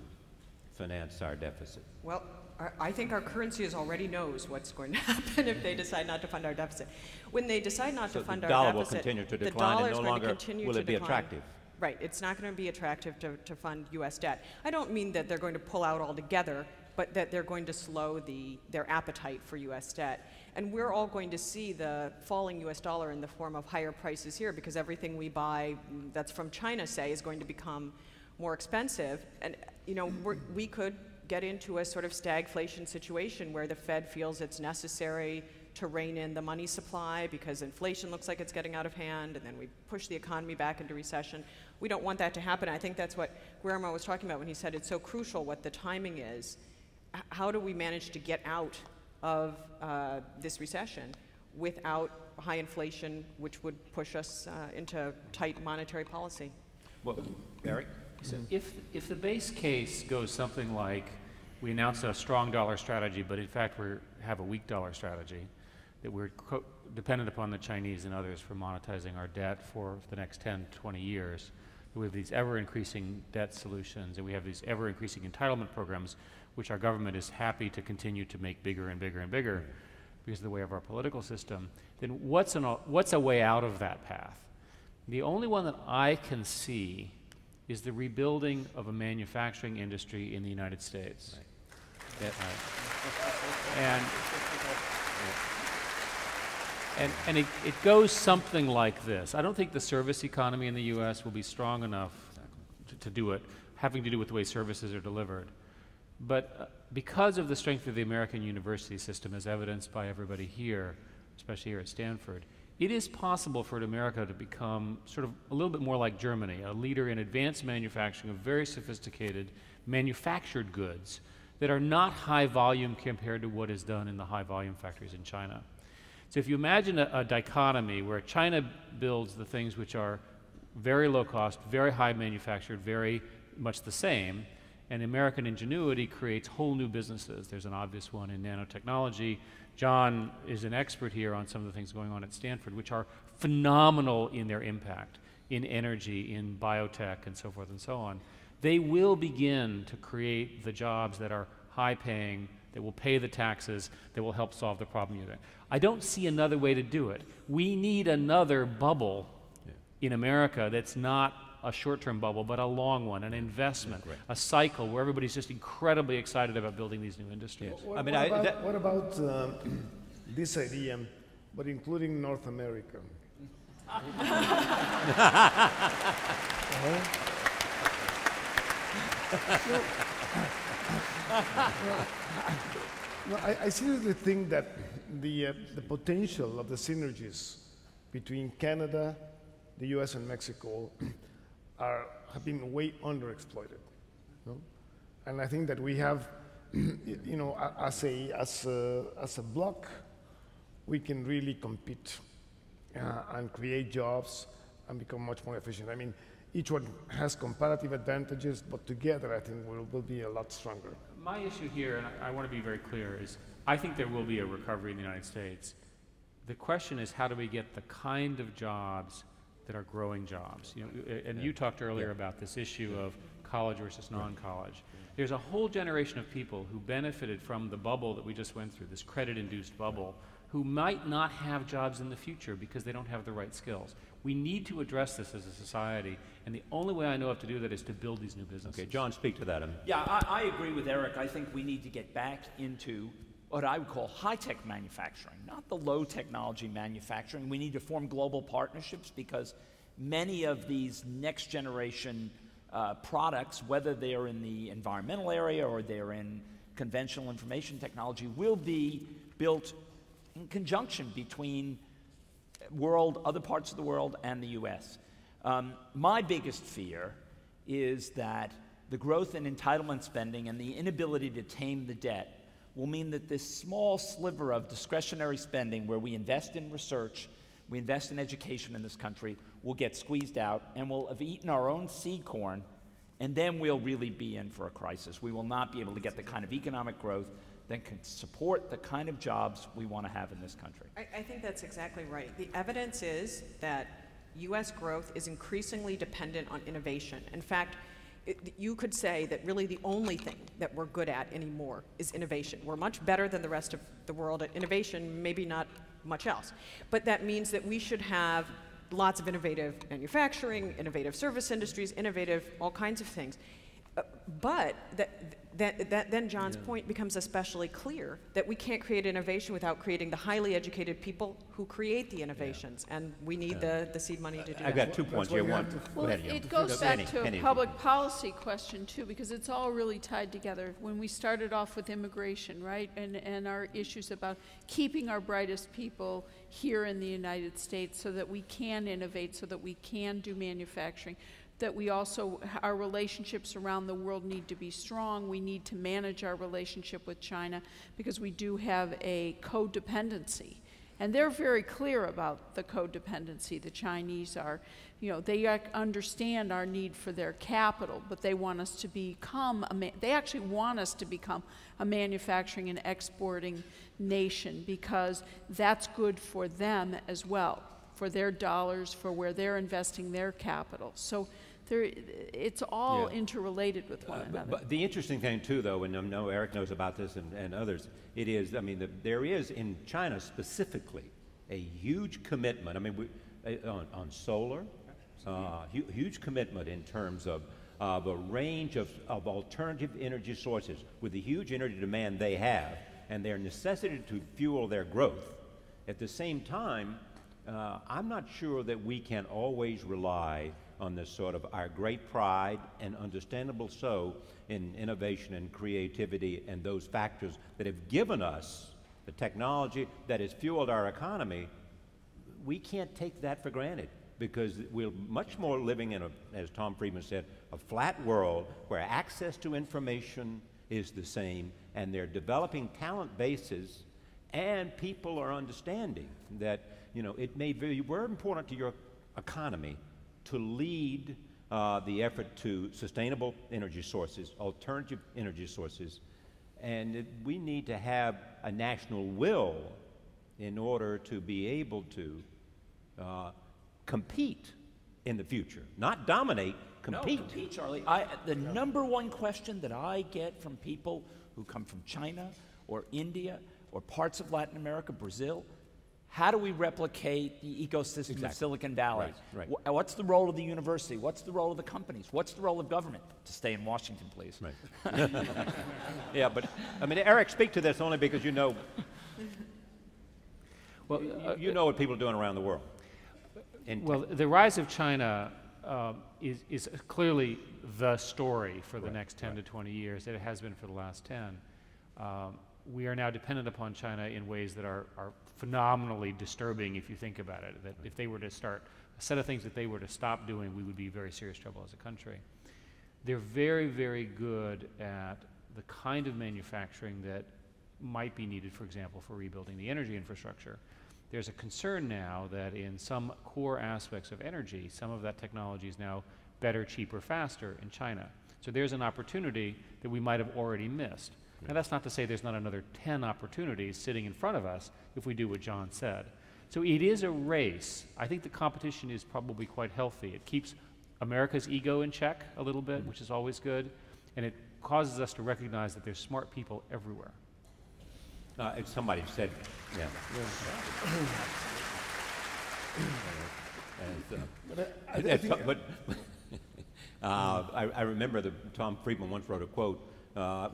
finance our deficit? Well, I think our currency already knows what's going to happen if they decide not to fund our deficit. When they decide not to fund our deficit, the dollar will continue to decline, and no longer will it be attractive. Right, it's not going to be attractive to fund U.S. debt. I don't mean that they're going to pull out altogether, but that they're going to slow their appetite for U.S. debt. And we're all going to see the falling U.S. dollar in the form of higher prices here, because everything we buy that's from China, say, is going to become more expensive. And we could get into a sort of stagflation situation where the Fed feels it's necessary to rein in the money supply because inflation looks like it's getting out of hand, and then we push the economy back into recession. We don't want that to happen. I think that's what Guillermo was talking about when he said it's so crucial what the timing is. How do we manage to get out of this recession without high inflation, which would push us into tight monetary policy? Well, Eric? So if the base case goes something like, we announced a strong dollar strategy, but in fact we have a weak dollar strategy, that we're dependent upon the Chinese and others for monetizing our debt for the next 10, 20 years, we have these ever-increasing debt solutions, and we have these ever-increasing entitlement programs, which our government is happy to continue to make bigger and bigger and bigger because of the way of our political system, then what's a way out of that path? The only one that I can see is the rebuilding of a manufacturing industry in the United States. Right. And it goes something like this. I don't think the service economy in the U.S. will be strong enough to do it, having to do with the way services are delivered. But because of the strength of the American university system, as evidenced by everybody here, especially here at Stanford, it is possible for America to become sort of a little bit more like Germany, a leader in advanced manufacturing of very sophisticated manufactured goods that are not high volume compared to what is done in the high volume factories in China. So if you imagine a dichotomy where China builds the things which are very low cost, very high manufactured, very much the same, and American ingenuity creates whole new businesses. There's an obvious one in nanotechnology. John is an expert here on some of the things going on at Stanford, which are phenomenal in their impact, in energy, in biotech, and so forth and so on. They will begin to create the jobs that are high-paying, that will pay the taxes, that will help solve the problem you're in. I don't see another way to do it. We need another bubble in America that's not a short-term bubble, but a long one, an investment, a cycle where everybody's just incredibly excited about building these new industries. What about this idea, but including North America? I seriously think that the potential of the synergies between Canada, the U.S. and Mexico have been way underexploited. No? And I think that we have, as a bloc, we can really compete and create jobs and become much more efficient. I mean, each one has comparative advantages, but together I think we'll be a lot stronger. My issue here, and I want to be very clear, is I think there will be a recovery in the United States. The question is, how do we get the kind of jobs that are growing jobs? You talked earlier about this issue of college versus non-college. There's a whole generation of people who benefited from the bubble that we just went through, this credit-induced bubble, who might not have jobs in the future because they don't have the right skills. We need to address this as a society, and the only way I know of to do that is to build these new businesses. Okay, John, speak to that. Yeah, I agree with Eric. I think we need to get back into what I would call high-tech manufacturing, not the low-technology manufacturing. We need to form global partnerships because many of these next-generation products, whether they're in the environmental area or they're in conventional information technology, will be built in conjunction between other parts of the world and the U.S. My biggest fear is that the growth in entitlement spending and the inability to tame the debt will mean that this small sliver of discretionary spending where we invest in research, we invest in education in this country, we'll get squeezed out, and we'll have eaten our own seed corn, and then we'll really be in for a crisis. We will not be able to get the kind of economic growth that can support the kind of jobs we want to have in this country. I think that's exactly right. The evidence is that U.S. growth is increasingly dependent on innovation. In fact, you could say that really the only thing that we're good at anymore is innovation. We're much better than the rest of the world at innovation, maybe not much else. But that means that we should have lots of innovative manufacturing, innovative service industries, innovative all kinds of things. But then John's point becomes especially clear, that we can't create innovation without creating the highly educated people who create the innovations, and we need the seed money to do that. I've got 2 points here. One, Well, it goes back to a public policy question, too, because it's all really tied together. When we started off with immigration, right, and our issues about keeping our brightest people here in the United States so that we can innovate, so that we can do manufacturing, that we also, our relationships around the world need to be strong. We need to manage our relationship with China because we do have a codependency. And they're very clear about the codependency. The Chinese are, they understand our need for their capital, but they want us to become, they actually want us to become a manufacturing and exporting nation because that's good for them as well, for their dollars, for where they're investing their capital. So it's all interrelated with one another. But the interesting thing, too, though, and I know Eric knows about this and others, it is, there is in China specifically a huge commitment, on solar, huge commitment in terms of a range of alternative energy sources with the huge energy demand they have and their necessity to fuel their growth. At the same time, I'm not sure that we can always rely on this sort of our great pride, and understandable so, in innovation and creativity and those factors that have given us the technology that has fueled our economy. We can't take that for granted because we're much more living in as Tom Friedman said, a flat world where access to information is the same, and they're developing talent bases, and people are understanding that it may be very important to your economy to lead the effort to sustainable energy sources, alternative energy sources, and we need to have a national will in order to be able to compete in the future, not dominate, compete. No, compete, Charlie. The number one question that I get from people who come from China or India or parts of Latin America, Brazil, how do we replicate the ecosystem of Silicon Valley? Right. What's the role of the university? What's the role of the companies? What's the role of government? To stay in Washington, please. Right. Yeah, but Eric, speak to this only because well, you know what people are doing around the world. Well, the rise of China is clearly the story for the next 10 to 20 years. It has been for the last 10. We are now dependent upon China in ways that are phenomenally disturbing if you think about it. That if they were to start a set of things that they were to stop doing, we would be in very serious trouble as a country. They're very, very good at the kind of manufacturing that might be needed, for example, for rebuilding the energy infrastructure. There's a concern now that in some core aspects of energy, some of that technology is now better, cheaper, faster in China. So there's an opportunity that we might have already missed. Now, that's not to say there's not another 10 opportunities sitting in front of us if we do what John said. So it is a race. I think the competition is probably quite healthy. It keeps America's ego in check a little bit, which is always good, and it causes us to recognize that there's smart people everywhere. Somebody said, I remember that Tom Friedman once wrote a quote,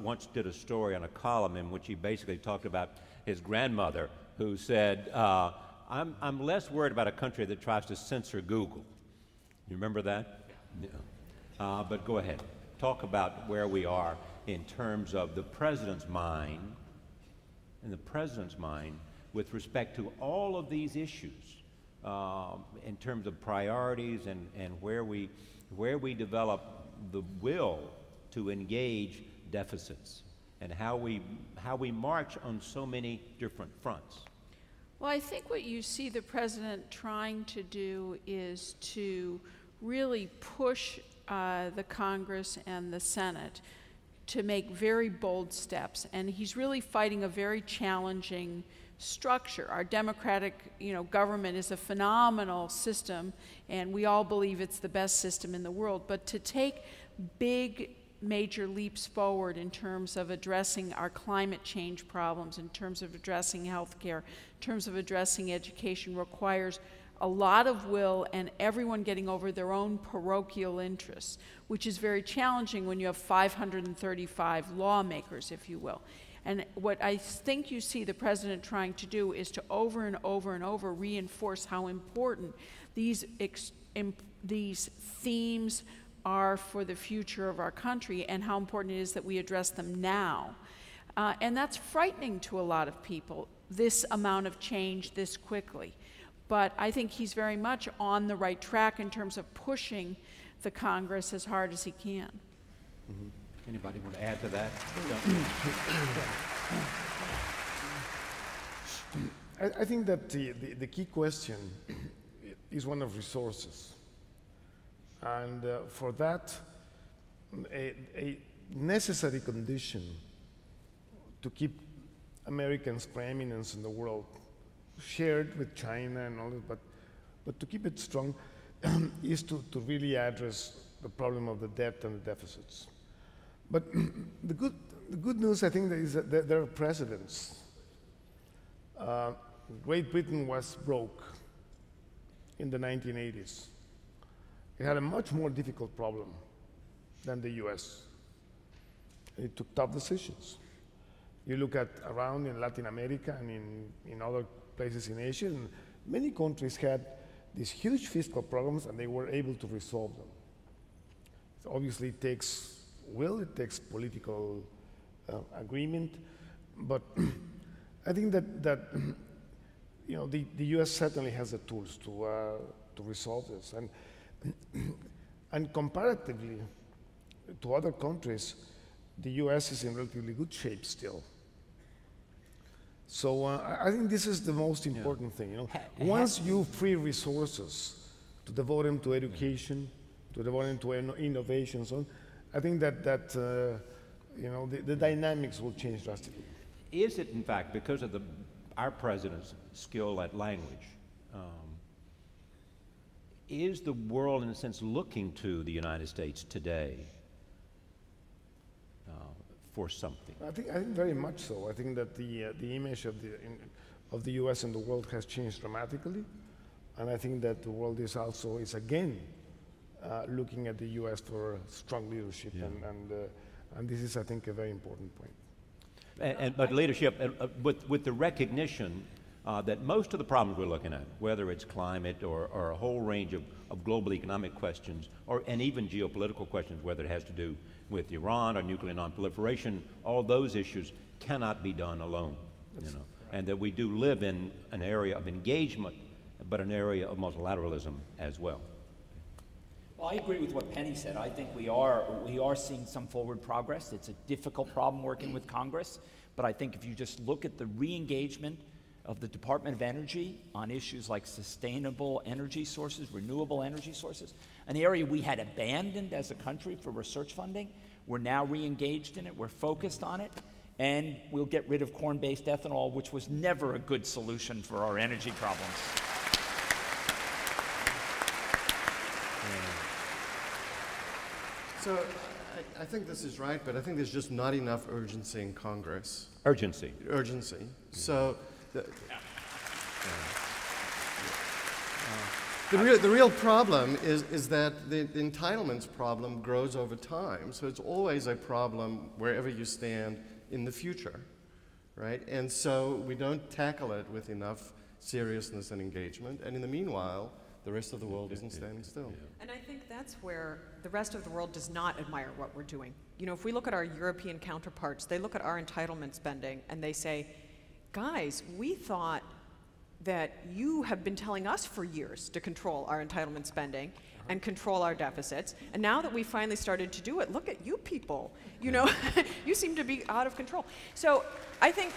once did a story on a column in which he basically talked about his grandmother who said, I'm less worried about a country that tries to censor Google. You remember that? Yeah. But go ahead. Talk about where we are in terms of the president's mind, with respect to all of these issues, in terms of priorities and where we develop the will to engage deficits and how we march on so many different fronts. Well, I think what you see the president trying to do is to really push the Congress and the Senate to make very bold steps. And he's really fighting a very challenging structure. Our democratic, government is a phenomenal system, and we all believe it's the best system in the world. But to take big, major leaps forward in terms of addressing our climate change problems, in terms of addressing healthcare, in terms of addressing education, requires a lot of will and everyone getting over their own parochial interests, which is very challenging when you have 535 lawmakers, if you will. And what I think you see the president trying to do is to over and over and over reinforce how important these themes are for the future of our country and how important it is that we address them now. And that's frightening to a lot of people, this amount of change this quickly. But I think he's very much on the right track in terms of pushing the Congress as hard as he can. Mm-hmm. Anybody want to add to that? I think that the key question is one of resources. And for that, a necessary condition to keep Americans' preeminence in the world, shared with China and all that, but to keep it strong is to really address the problem of the debt and the deficits. But the good news, I think, is that there are precedents. Great Britain was broke in the 1980s. It had a much more difficult problem than the US. It took tough decisions. You look at around in Latin America and in other places in Asia, and many countries had these huge fiscal problems and they were able to resolve them. So obviously it takes will, it takes political agreement, but I think that the US certainly has the tools to resolve this. And comparatively to other countries, the US is in relatively good shape still. So I think this is the most important thing. Once you free resources to devote them to education, to devote them to innovation, so on, I think that the dynamics will change drastically. Is it, in fact, because of our president's skill at language, is the world, in a sense, looking to the United States today for something? I think very much so. I think that the image of the U.S. in the world has changed dramatically, and I think that the world is again looking at the U.S. for strong leadership, and this is, I think, a very important point. But leadership, with the recognition that most of the problems we're looking at, whether it's climate or a whole range of global economic questions, and even geopolitical questions, whether it has to do with Iran or nuclear nonproliferation, all those issues cannot be done alone. And that we do live in an area of engagement, but an area of multilateralism as well. Well, I agree with what Penny said. I think we are seeing some forward progress. It's a difficult problem working with Congress, but I think if you just look at the re-engagement of the Department of Energy on issues like sustainable energy sources, renewable energy sources, an area we had abandoned as a country for research funding, we're now re-engaged in it, we're focused on it, and we'll get rid of corn-based ethanol, which was never a good solution for our energy problems. So I think this is right, but I think there's just not enough urgency in Congress. Urgency. Urgency. So the real problem is that the entitlements problem grows over time. So it's always a problem wherever you stand in the future, right? And so we don't tackle it with enough seriousness and engagement. And in the meanwhile, the rest of the world isn't standing still. And I think that's where the rest of the world does not admire what we're doing. If we look at our European counterparts, they look at our entitlement spending and they say, guys, we thought that you have been telling us for years to control our entitlement spending and control our deficits, and now that we finally started to do it, look at you people. You seem to be out of control. So I think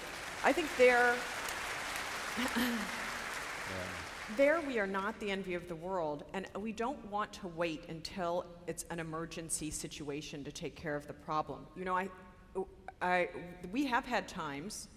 they're There we are not the envy of the world, and we don't want to wait until it's an emergency situation to take care of the problem. You know, we have had times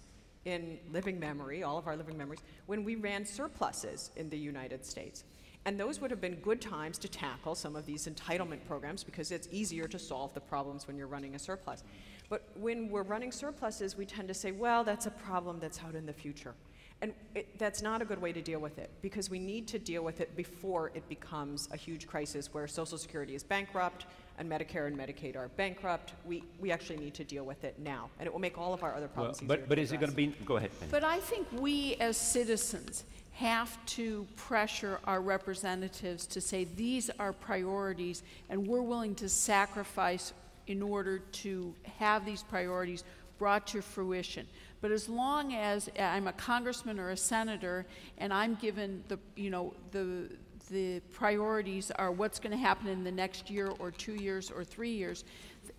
in living memory, all of our living memories, when we ran surpluses in the United States. And those would have been good times to tackle some of these entitlement programs because it's easier to solve the problems when you're running a surplus. But when we're running surpluses, we tend to say, well, that's a problem that's out in the future. And that's not a good way to deal with it, because we need to deal with it before it becomes a huge crisis where Social Security is bankrupt and Medicare and Medicaid are bankrupt. We actually need to deal with it now, and it will make all of our other problems easier. But is it going to be, go ahead. But I think we as citizens have to pressure our representatives to say these are priorities and we're willing to sacrifice in order to have these priorities brought to fruition. But as long as I'm a congressman or a senator and I'm given the, you know, the priorities are what's going to happen in the next year or 2 years or 3 years,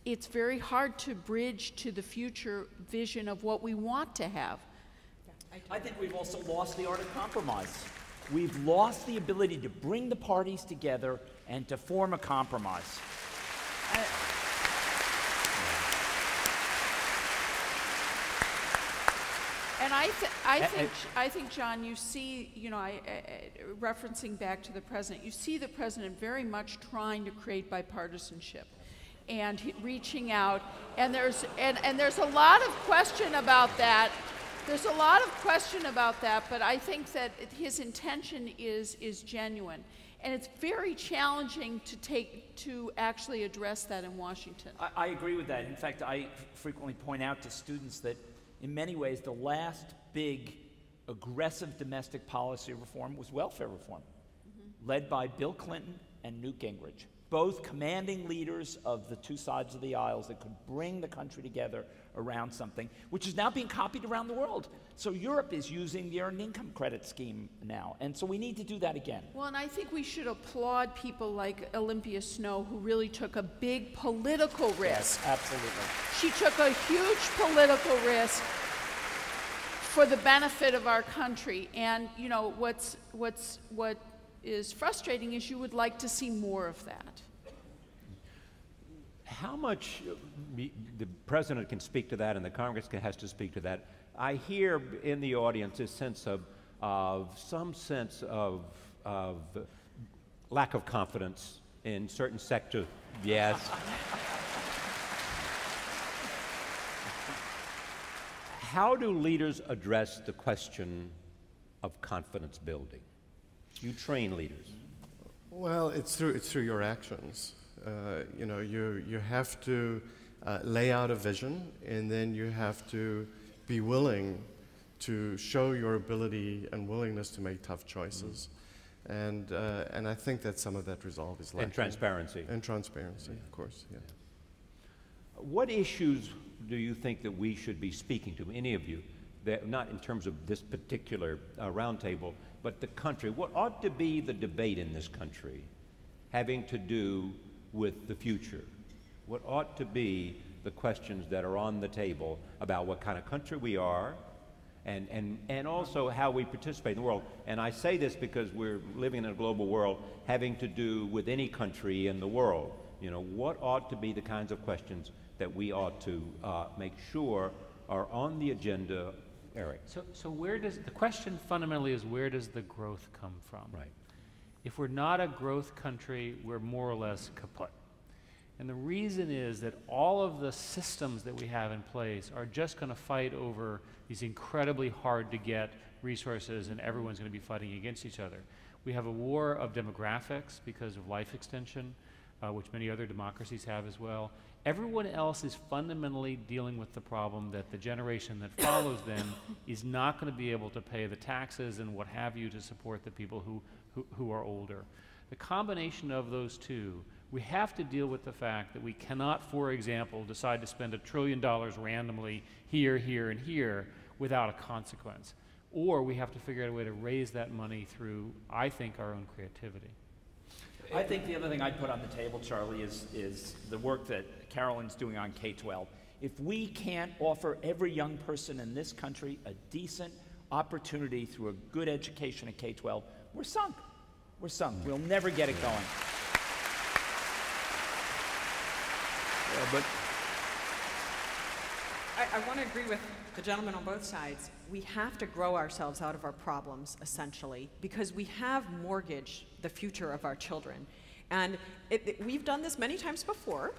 it's very hard to bridge to the future vision of what we want to have. I think we've also lost the art of compromise. We've lost the ability to bring the parties together and to form a compromise. And I think, John, you see, you know, referencing back to the president, you see the president very much trying to create bipartisanship and reaching out. And there's a lot of question about that. There's a lot of question about that, but I think that his intention is genuine. And it's very challenging to actually address that in Washington. I agree with that. In fact, I frequently point out to students that in many ways, the last big aggressive domestic policy reform was welfare reform, led by Bill Clinton and Newt Gingrich, both commanding leaders of the two sides of the aisles that could bring the country together around something, which is now being copied around the world. So Europe is using the earned income credit scheme now, and so we need to do that again. Well, and I think we should applaud people like Olympia Snowe, who really took a big political risk. Yes, absolutely. She took a huge political risk for the benefit of our country. And you know, what is frustrating is you would like to see more of that. How much the president can speak to that and the Congress has to speak to that. I hear in the audience a sense of some sense of lack of confidence in certain sectors. Yes. How do leaders address the question of confidence building? You train leaders. Well, it's through your actions. You know, you have to lay out a vision, and then you have to be willing to show your ability and willingness to make tough choices. And I think that some of that resolve is lacking. And transparency. And transparency, of course, yeah. What issues do you think that we should be speaking to, any of you, that, not in terms of this particular roundtable, but the country? What ought to be the debate in this country having to do with the future? What ought to be the questions that are on the table about what kind of country we are and also how we participate in the world? And I say this because we're living in a global world having to do with any country in the world. You know, what ought to be the kinds of questions that we ought to make sure are on the agenda, Eric? So where does, the question fundamentally is, where does the growth come from? Right. If we're not a growth country, we're more or less kaput. And the reason is that all of the systems that we have in place are just going to fight over these incredibly hard to get resources, and everyone's going to be fighting against each other. We have a war of demographics because of life extension, which many other democracies have as well. Everyone else is fundamentally dealing with the problem that the generation that follows them is not going to be able to pay the taxes and what have you to support the people who are older. The combination of those two, we have to deal with the fact that we cannot, for example, decide to spend $1 trillion randomly here, here, and here without a consequence. Or we have to figure out a way to raise that money through, I think, our own creativity. I think the other thing I'd put on the table, Charlie, is the work that Carolyn's doing on K-12. If we can't offer every young person in this country a decent, opportunity through a good education at K-12, we're sunk. We're sunk. We'll never get it going. Yeah, but I want to agree with the gentleman on both sides. We have to grow ourselves out of our problems, essentially, because we have mortgaged the future of our children. And we've done this many times before,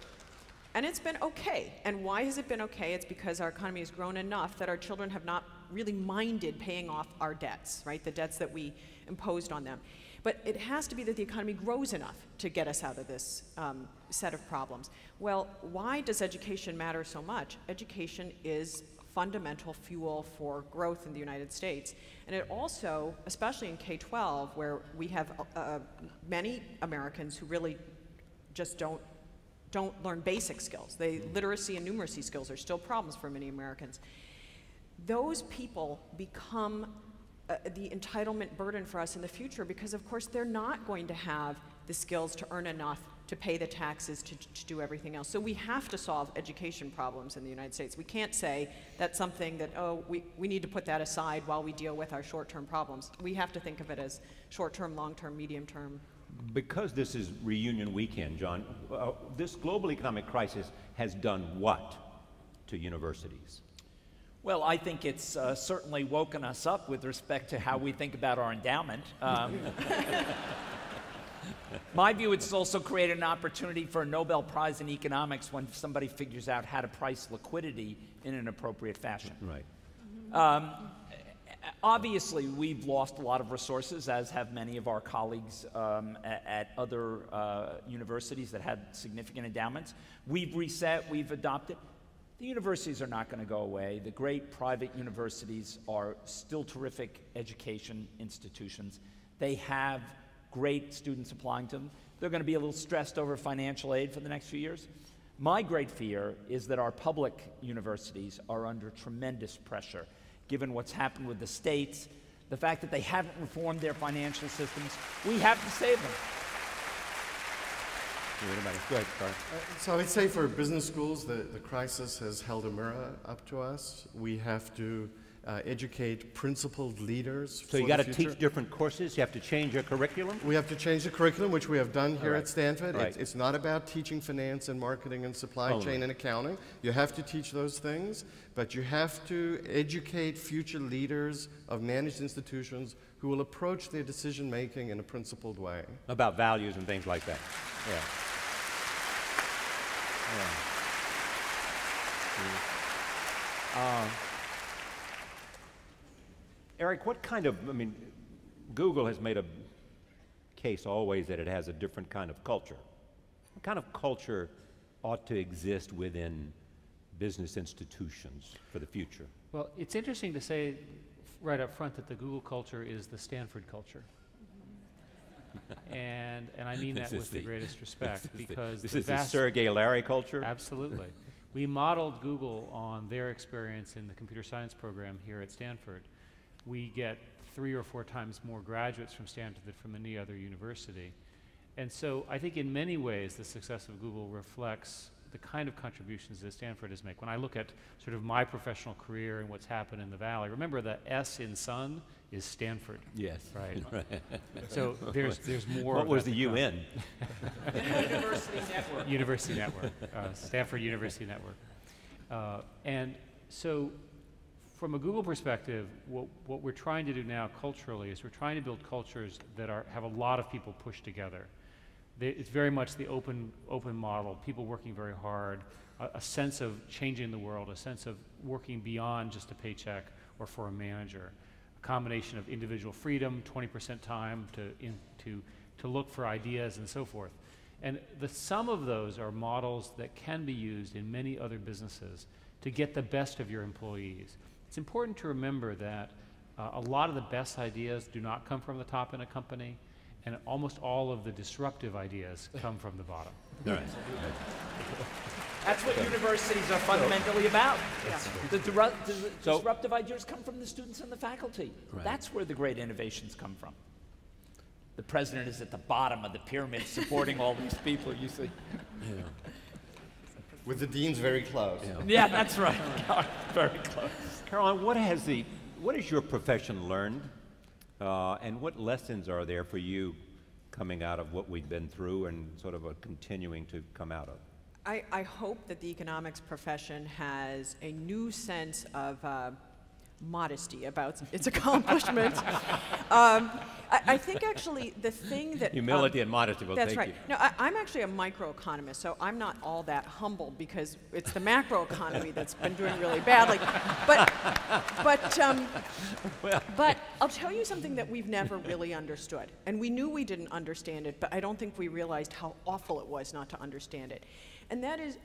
and it's been okay. And why has it been okay? It's because our economy has grown enough that our children have not really minded paying off our debts, right? The debts that we imposed on them. But it has to be that the economy grows enough to get us out of this set of problems. Well, why does education matter so much? Education is fundamental fuel for growth in the United States. And it also, especially in K-12, where we have many Americans who really just don't learn basic skills. Literacy and numeracy skills are still problems for many Americans. Those people become the entitlement burden for us in the future because, of course, they're not going to have the skills to earn enough to pay the taxes, to do everything else. So we have to solve education problems in the United States. We can't say that's something that, oh, we need to put that aside while we deal with our short-term problems. We have to think of it as short-term, long-term, medium-term. because this is reunion weekend, John, this global economic crisis has done what to universities? Well, I think it's certainly woken us up with respect to how we think about our endowment. My view, it's also created an opportunity for a Nobel Prize in economics when somebody figures out how to price liquidity in an appropriate fashion. Right. Obviously, we've lost a lot of resources, as have many of our colleagues at other universities that had significant endowments. We've reset, we've adopted. The universities are not going to go away. The great private universities are still terrific education institutions. They have great students applying to them. They're going to be a little stressed over financial aid for the next few years. My great fear is that our public universities are under tremendous pressure, given what's happened with the states, the fact that they haven't reformed their financial systems. We have to save them. Go ahead, Tarp. So I'd say for business schools, the crisis has held a mirror up to us. We have to educate principled leaders. So you got to teach different courses? You have to change your curriculum? We have to change the curriculum, which we have done here at Stanford. Right. It's not about teaching finance and marketing and supply chain and accounting. You have to teach those things, but you have to educate future leaders of managed institutions who will approach their decision-making in a principled way. About values and things like that. Yeah. Eric, what kind of, Google has made a case always that it has a different kind of culture. What kind of culture ought to exist within business institutions for the future? Well, it's interesting to say right up front that the Google culture is the Stanford culture. And I mean that with the greatest respect, because this is the Sergey Larry culture? Absolutely. We modeled Google on their experience in the computer science program here at Stanford. We get 3 or 4 times more graduates from Stanford than from any other university. And so I think in many ways the success of Google reflects the kind of contributions that Stanford has made. When I look at sort of my professional career and what's happened in the Valley, remember the S in Sun is Stanford. Yes. Right. So there's more. What was the UN? University Network. University Network. Stanford University Network. And so from a Google perspective, what we're trying to do now culturally is we're trying to build cultures that have a lot of people pushed together. It's very much the open model, people working very hard, a sense of changing the world, a sense of working beyond just a paycheck or for a manager. A combination of individual freedom, 20% time to look for ideas and so forth. And the sum of those are models that can be used in many other businesses to get the best of your employees. It's important to remember that a lot of the best ideas do not come from the top in a company, and almost all of the disruptive ideas come from the bottom. All right. That's what universities are fundamentally about. The disruptive ideas come from the students and the faculty. Right. That's where the great innovations come from. The president is at the bottom of the pyramid supporting all these people, you see. Yeah. With the deans very close. Yeah, that's right. Very close. Caroline, what has what has your profession learned, and what lessons are there for you coming out of what we've been through and sort of continuing to come out of? I hope that the economics profession has a new sense of modesty about its accomplishments. I think actually the thing that humility and modesty will that's take right. you. No, I'm actually a microeconomist, so I'm not all that humbled because it's the macroeconomy that's been doing really badly. But I'll tell you something that we've never really understood, and we knew we didn't understand it, but I don't think we realized how awful it was not to understand it, and that is,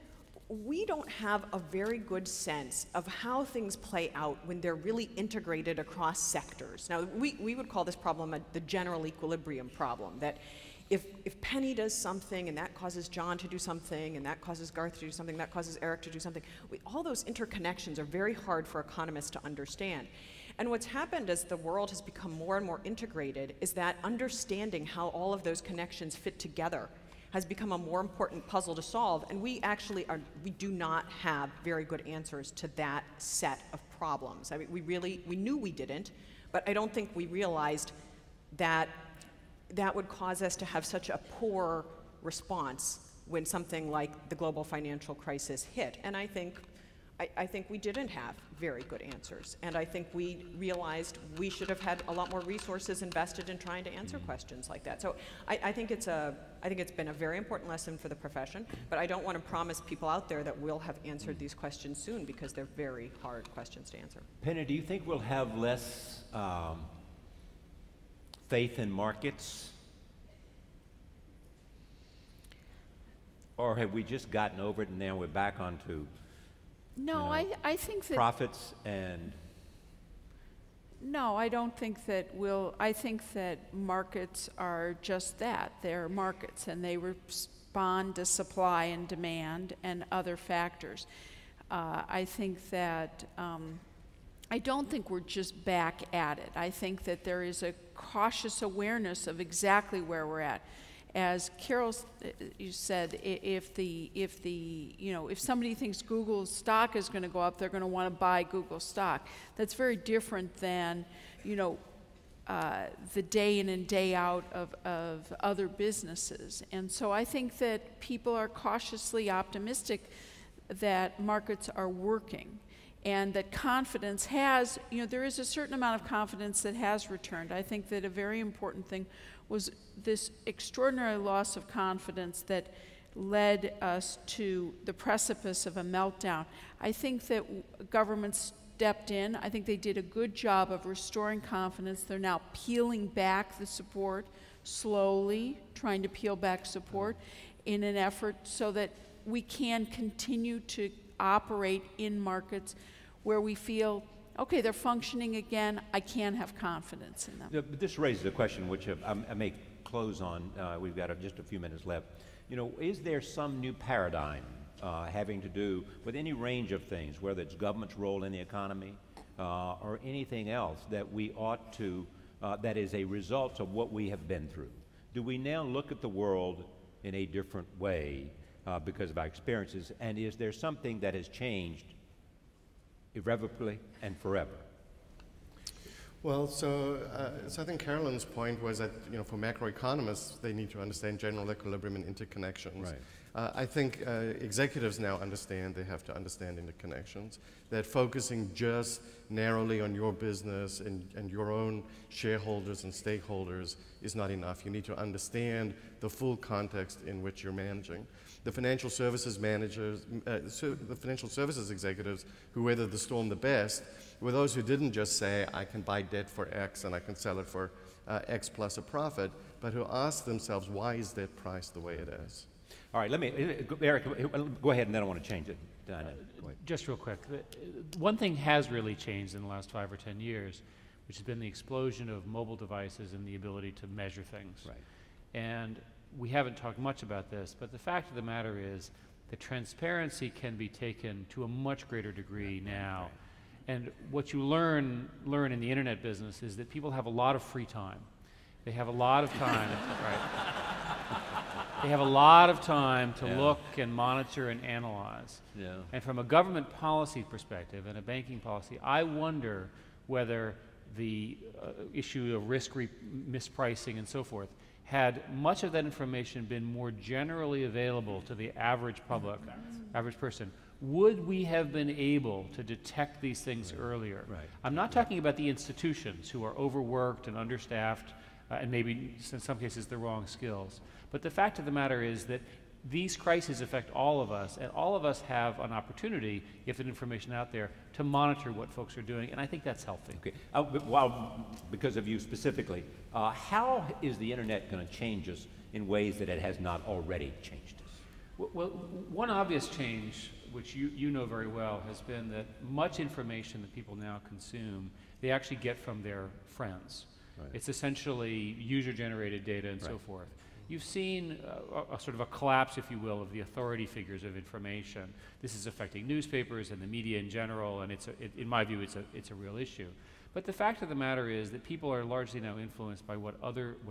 we don't have a very good sense of how things play out when they're really integrated across sectors. Now, we would call this problem the general equilibrium problem, that if Penny does something and that causes John to do something and that causes Garth to do something, that causes Eric to do something, all those interconnections are very hard for economists to understand. And what's happened as the world has become more and more integrated is that understanding how all of those connections fit together has become a more important puzzle to solve, and we do not have very good answers to that set of problems. I mean, we knew we didn't, but I don't think we realized that that would cause us to have such a poor response when something like the global financial crisis hit. And I think we didn't have very good answers, and I think we realized we should have had a lot more resources invested in trying to answer questions like that. So I think it's been a very important lesson for the profession, but I don't want to promise people out there that we'll have answered these questions soon because they're very hard questions to answer. Penny, do you think we'll have less faith in markets? Or have we just gotten over it and now we're back onto No, I think that profits and... No, I don't think that I think that markets are just that. They're markets, and they respond to supply and demand and other factors. I think that, I don't think we're just back at it. I think that there is a cautious awareness of exactly where we're at. As Carol you said, if somebody thinks Google's stock is going to go up, they're going to want to buy Google stock. That's very different than, the day in and day out of other businesses. And so I think that people are cautiously optimistic that markets are working, and that confidence has, there is a certain amount of confidence that has returned. I think that a very important thing was this extraordinary loss of confidence that led us to the precipice of a meltdown. I think that governments stepped in. I think they did a good job of restoring confidence. They're now peeling back the support, slowly trying to peel back support in an effort so that we can continue to operate in markets where we feel, okay, they're functioning again, I can have confidence in them. But this raises a question which I may close on. We've got just a few minutes left. Is there some new paradigm having to do with any range of things, whether it's government's role in the economy or anything else that we ought to, that is a result of what we have been through? Do we now look at the world in a different way because of our experiences, and is there something that has changed irrevocably and forever? Well, so I think Carolyn's point was that, for macroeconomists, they need to understand general equilibrium and interconnections. Right. I think executives now understand they have to understand interconnections, that focusing just narrowly on your business and your own shareholders and stakeholders is not enough. You need to understand the full context in which you're managing. The financial services managers, the financial services executives who weathered the storm the best were those who didn't just say, I can buy debt for X and I can sell it for X plus a profit, but who asked themselves, why is that priced the way it is? All right, Eric, go ahead, and then I want to change it. Just real quick, one thing has really changed in the last 5 or 10 years, which has been the explosion of mobile devices and the ability to measure things. Right. And we haven't talked much about this, but the fact of the matter is that transparency can be taken to a much greater degree now. And what you learn in the internet business is that people have a lot of free time. They have a lot of time, right? They have a lot of time to look and monitor and analyze. Yeah. And from a government policy perspective and a banking policy, I wonder whether the issue of risk mispricing and so forth, had much of that information been more generally available to the average public, average person, would we have been able to detect these things earlier? Right. I'm not talking about the institutions who are overworked and understaffed and maybe in some cases the wrong skills. But the fact of the matter is that these crises affect all of us, and all of us have an opportunity, if there's information out there, to monitor what folks are doing, and I think that's healthy. Okay. Because of you specifically, how is the internet going to change us in ways that it has not already changed us? Well, one obvious change, which you know very well, has been that much information that people now consume, they actually get from their friends. Right. It's essentially user-generated data and so forth. You've seen a sort of a collapse, if you will, of the authority figures of information. This is affecting newspapers and the media in general, and in my view, it's a real issue. But the fact of the matter is that people are largely now influenced by what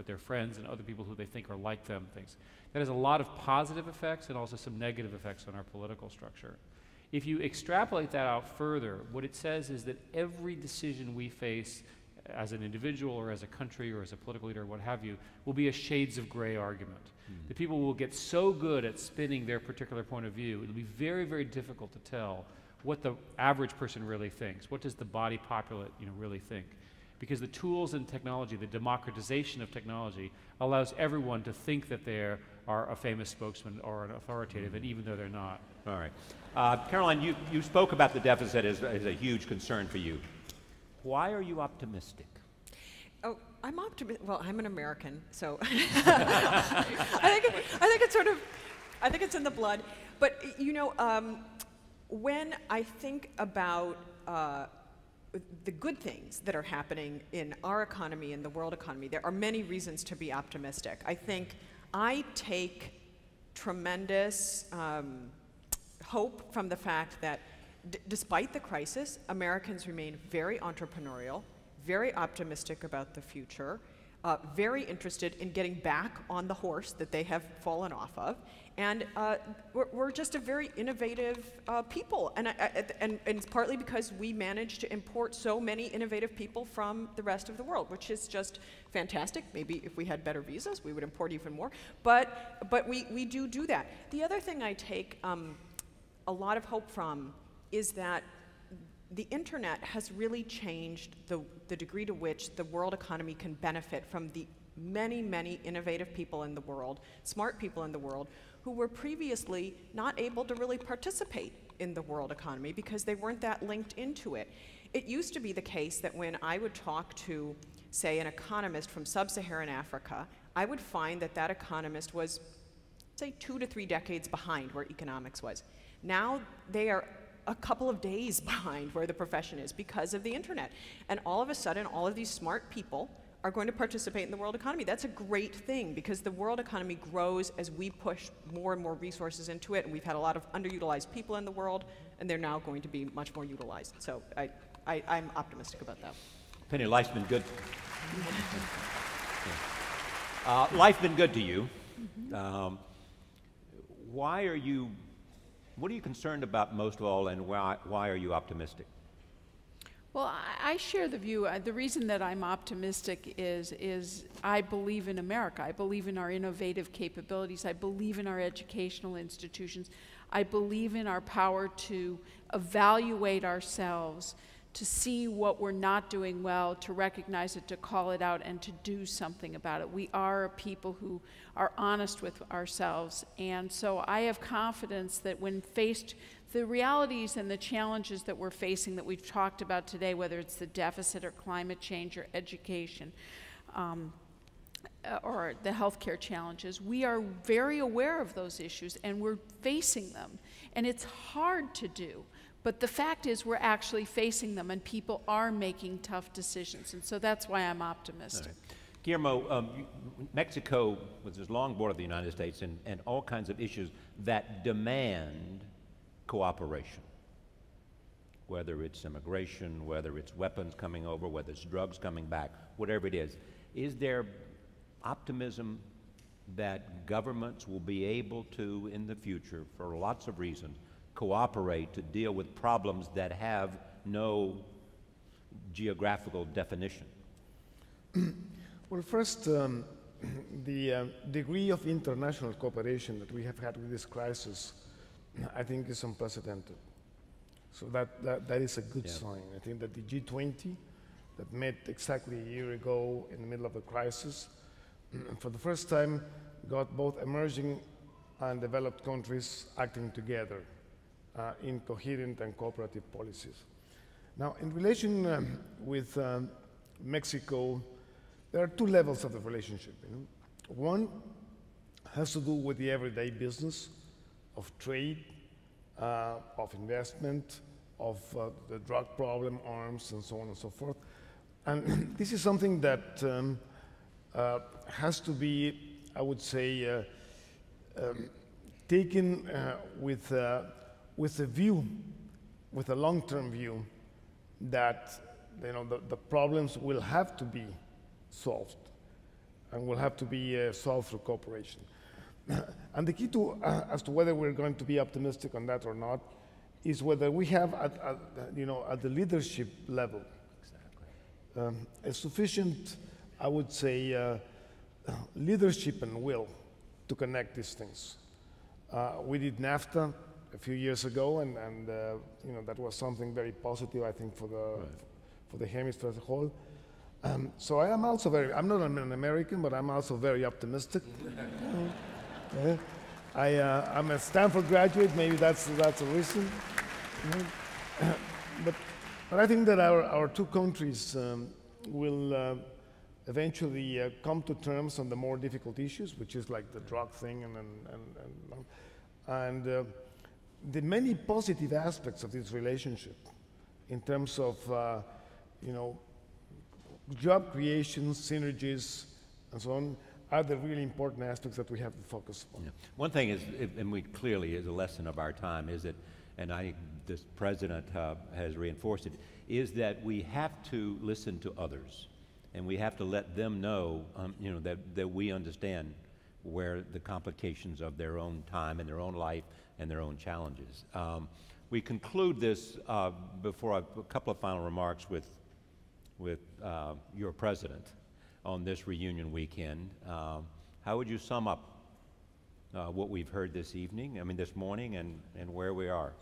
their friends and other people who they think are like them thinks. That has a lot of positive effects and also some negative effects on our political structure. If you extrapolate that out further, what it says is that every decision we face as an individual or as a country or as a political leader or what have you, will be a shades of gray argument. The people will get so good at spinning their particular point of view, it'll be very, very difficult to tell what the average person really thinks. What does the body populate really think? Because the tools and technology, the democratization of technology, allows everyone to think that they are a famous spokesman or an authoritative, and even though they're not. All right. Caroline, you spoke about the deficit as a huge concern for you. Why are you optimistic? Oh, I'm optimistic. Well, I'm an American, so I think it's in the blood. But when I think about the good things that are happening in our economy and the world economy, there are many reasons to be optimistic. I think I take tremendous hope from the fact that despite the crisis, Americans remain very entrepreneurial, very optimistic about the future, very interested in getting back on the horse that they have fallen off of, and we're just a very innovative people, and it's partly because we managed to import so many innovative people from the rest of the world, which is just fantastic. Maybe if we had better visas, we would import even more, but we do that. The other thing I take a lot of hope from is that the internet has really changed the degree to which the world economy can benefit from the many, many innovative people in the world, smart people in the world, who were previously not able to really participate in the world economy because they weren't that linked into it. It used to be the case that when I would talk to, say, an economist from sub-Saharan Africa, I would find that that economist was, say, 2 to 3 decades behind where economics was. Now they are a couple of days behind where the profession is because of the internet. And all of a sudden, all of these smart people are going to participate in the world economy. That's a great thing because the world economy grows as we push more and more resources into it, and we've had a lot of underutilized people in the world, and they're now going to be much more utilized. So I'm optimistic about that. Penny, life's been good. Life's been good to you. What are you concerned about most of all, and why are you optimistic? Well, I share the view. The reason that I'm optimistic is I believe in America. I believe in our innovative capabilities. I believe in our educational institutions. I believe in our power to evaluate ourselves, to see what we're not doing well, to recognize it, to call it out, and to do something about it. We are a people who are honest with ourselves, and so I have confidence that when faced the realities and the challenges that we're facing that we've talked about today, whether it's the deficit or climate change or education, or the healthcare challenges, we are very aware of those issues and we're facing them. And it's hard to do. But the fact is we're actually facing them and people are making tough decisions. And so that's why I'm optimistic. Right. Guillermo, Mexico was this long border of the United States and all kinds of issues that demand cooperation. Whether it's immigration, whether it's weapons coming over, whether it's drugs coming back, whatever it is. Is there optimism that governments will be able to, in the future, for lots of reasons, cooperate to deal with problems that have no geographical definition? Well, first, the degree of international cooperation that we have had with this crisis, I think, is unprecedented. So that is a good sign. I think that the G20 that met exactly a year ago in the middle of the crisis, for the first time, got both emerging and developed countries acting together in coherent and cooperative policies. Now, in relation with Mexico, there are two levels of the relationship. One has to do with the everyday business of trade, of investment, of the drug problem, arms, and so on and so forth. And this is something that has to be, I would say, taken with a view, with a long-term view, that the problems will have to be solved, and will have to be solved through cooperation. And the key to as to whether we're going to be optimistic on that or not is whether we have at the leadership level a sufficient, I would say, leadership and will to connect these things. We did NAFTA a few years ago, and that was something very positive, I think, for the hemisphere as a whole. So I am also I'm not an American, but I'm also very optimistic. I'm a Stanford graduate, maybe that's a reason. But I think that our two countries will eventually come to terms on the more difficult issues, which is like the drug thing and the many positive aspects of this relationship in terms of job creation, synergies, and so on, are the really important aspects that we have to focus on. Yeah. One thing is, and we clearly is a lesson of our time, is that, and I think this president has reinforced it, is that we have to listen to others, and we have to let them know, that we understand where the complications of their own time and their own life and their own challenges. We conclude this before a couple of final remarks with your president on this reunion weekend. How would you sum up what we've heard this evening, this morning, and where we are?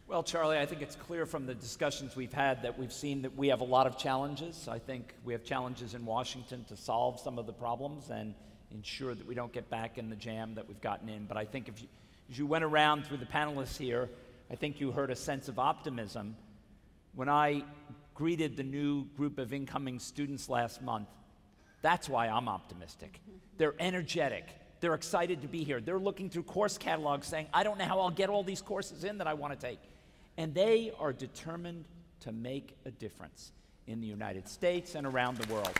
Well, Charlie, I think it's clear from the discussions we've had that we've seen that we have a lot of challenges. I think we have challenges in Washington to solve some of the problems and ensure that we don't get back in the jam that we've gotten in. But I think as you went around through the panelists here, I think you heard a sense of optimism. When I greeted the new group of incoming students last month, that's why I'm optimistic. They're energetic. They're excited to be here. They're looking through course catalogs saying, I don't know how I'll get all these courses in that I want to take. And they are determined to make a difference in the United States and around the world.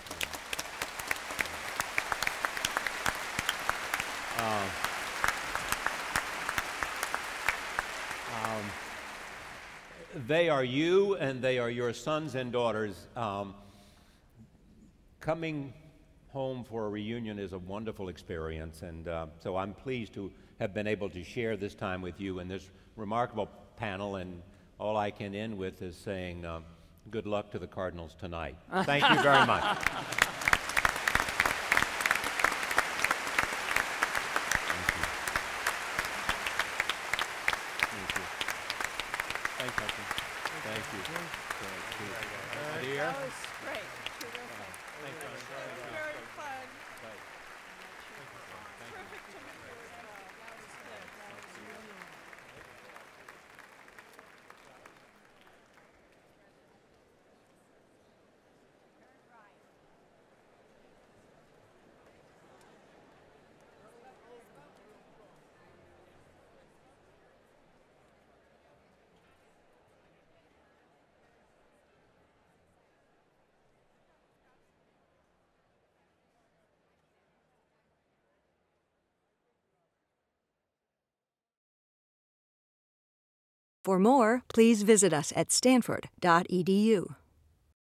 They are you, and they are your sons and daughters. Coming home for a reunion is a wonderful experience, and so I'm pleased to have been able to share this time with you in this remarkable panel, and all I can end with is saying good luck to the Cardinals tonight. Thank you very much. That was great. Thank you. It was very fun. Terrific to meet you as well. That was good. That was really For more, please visit us at stanford.edu.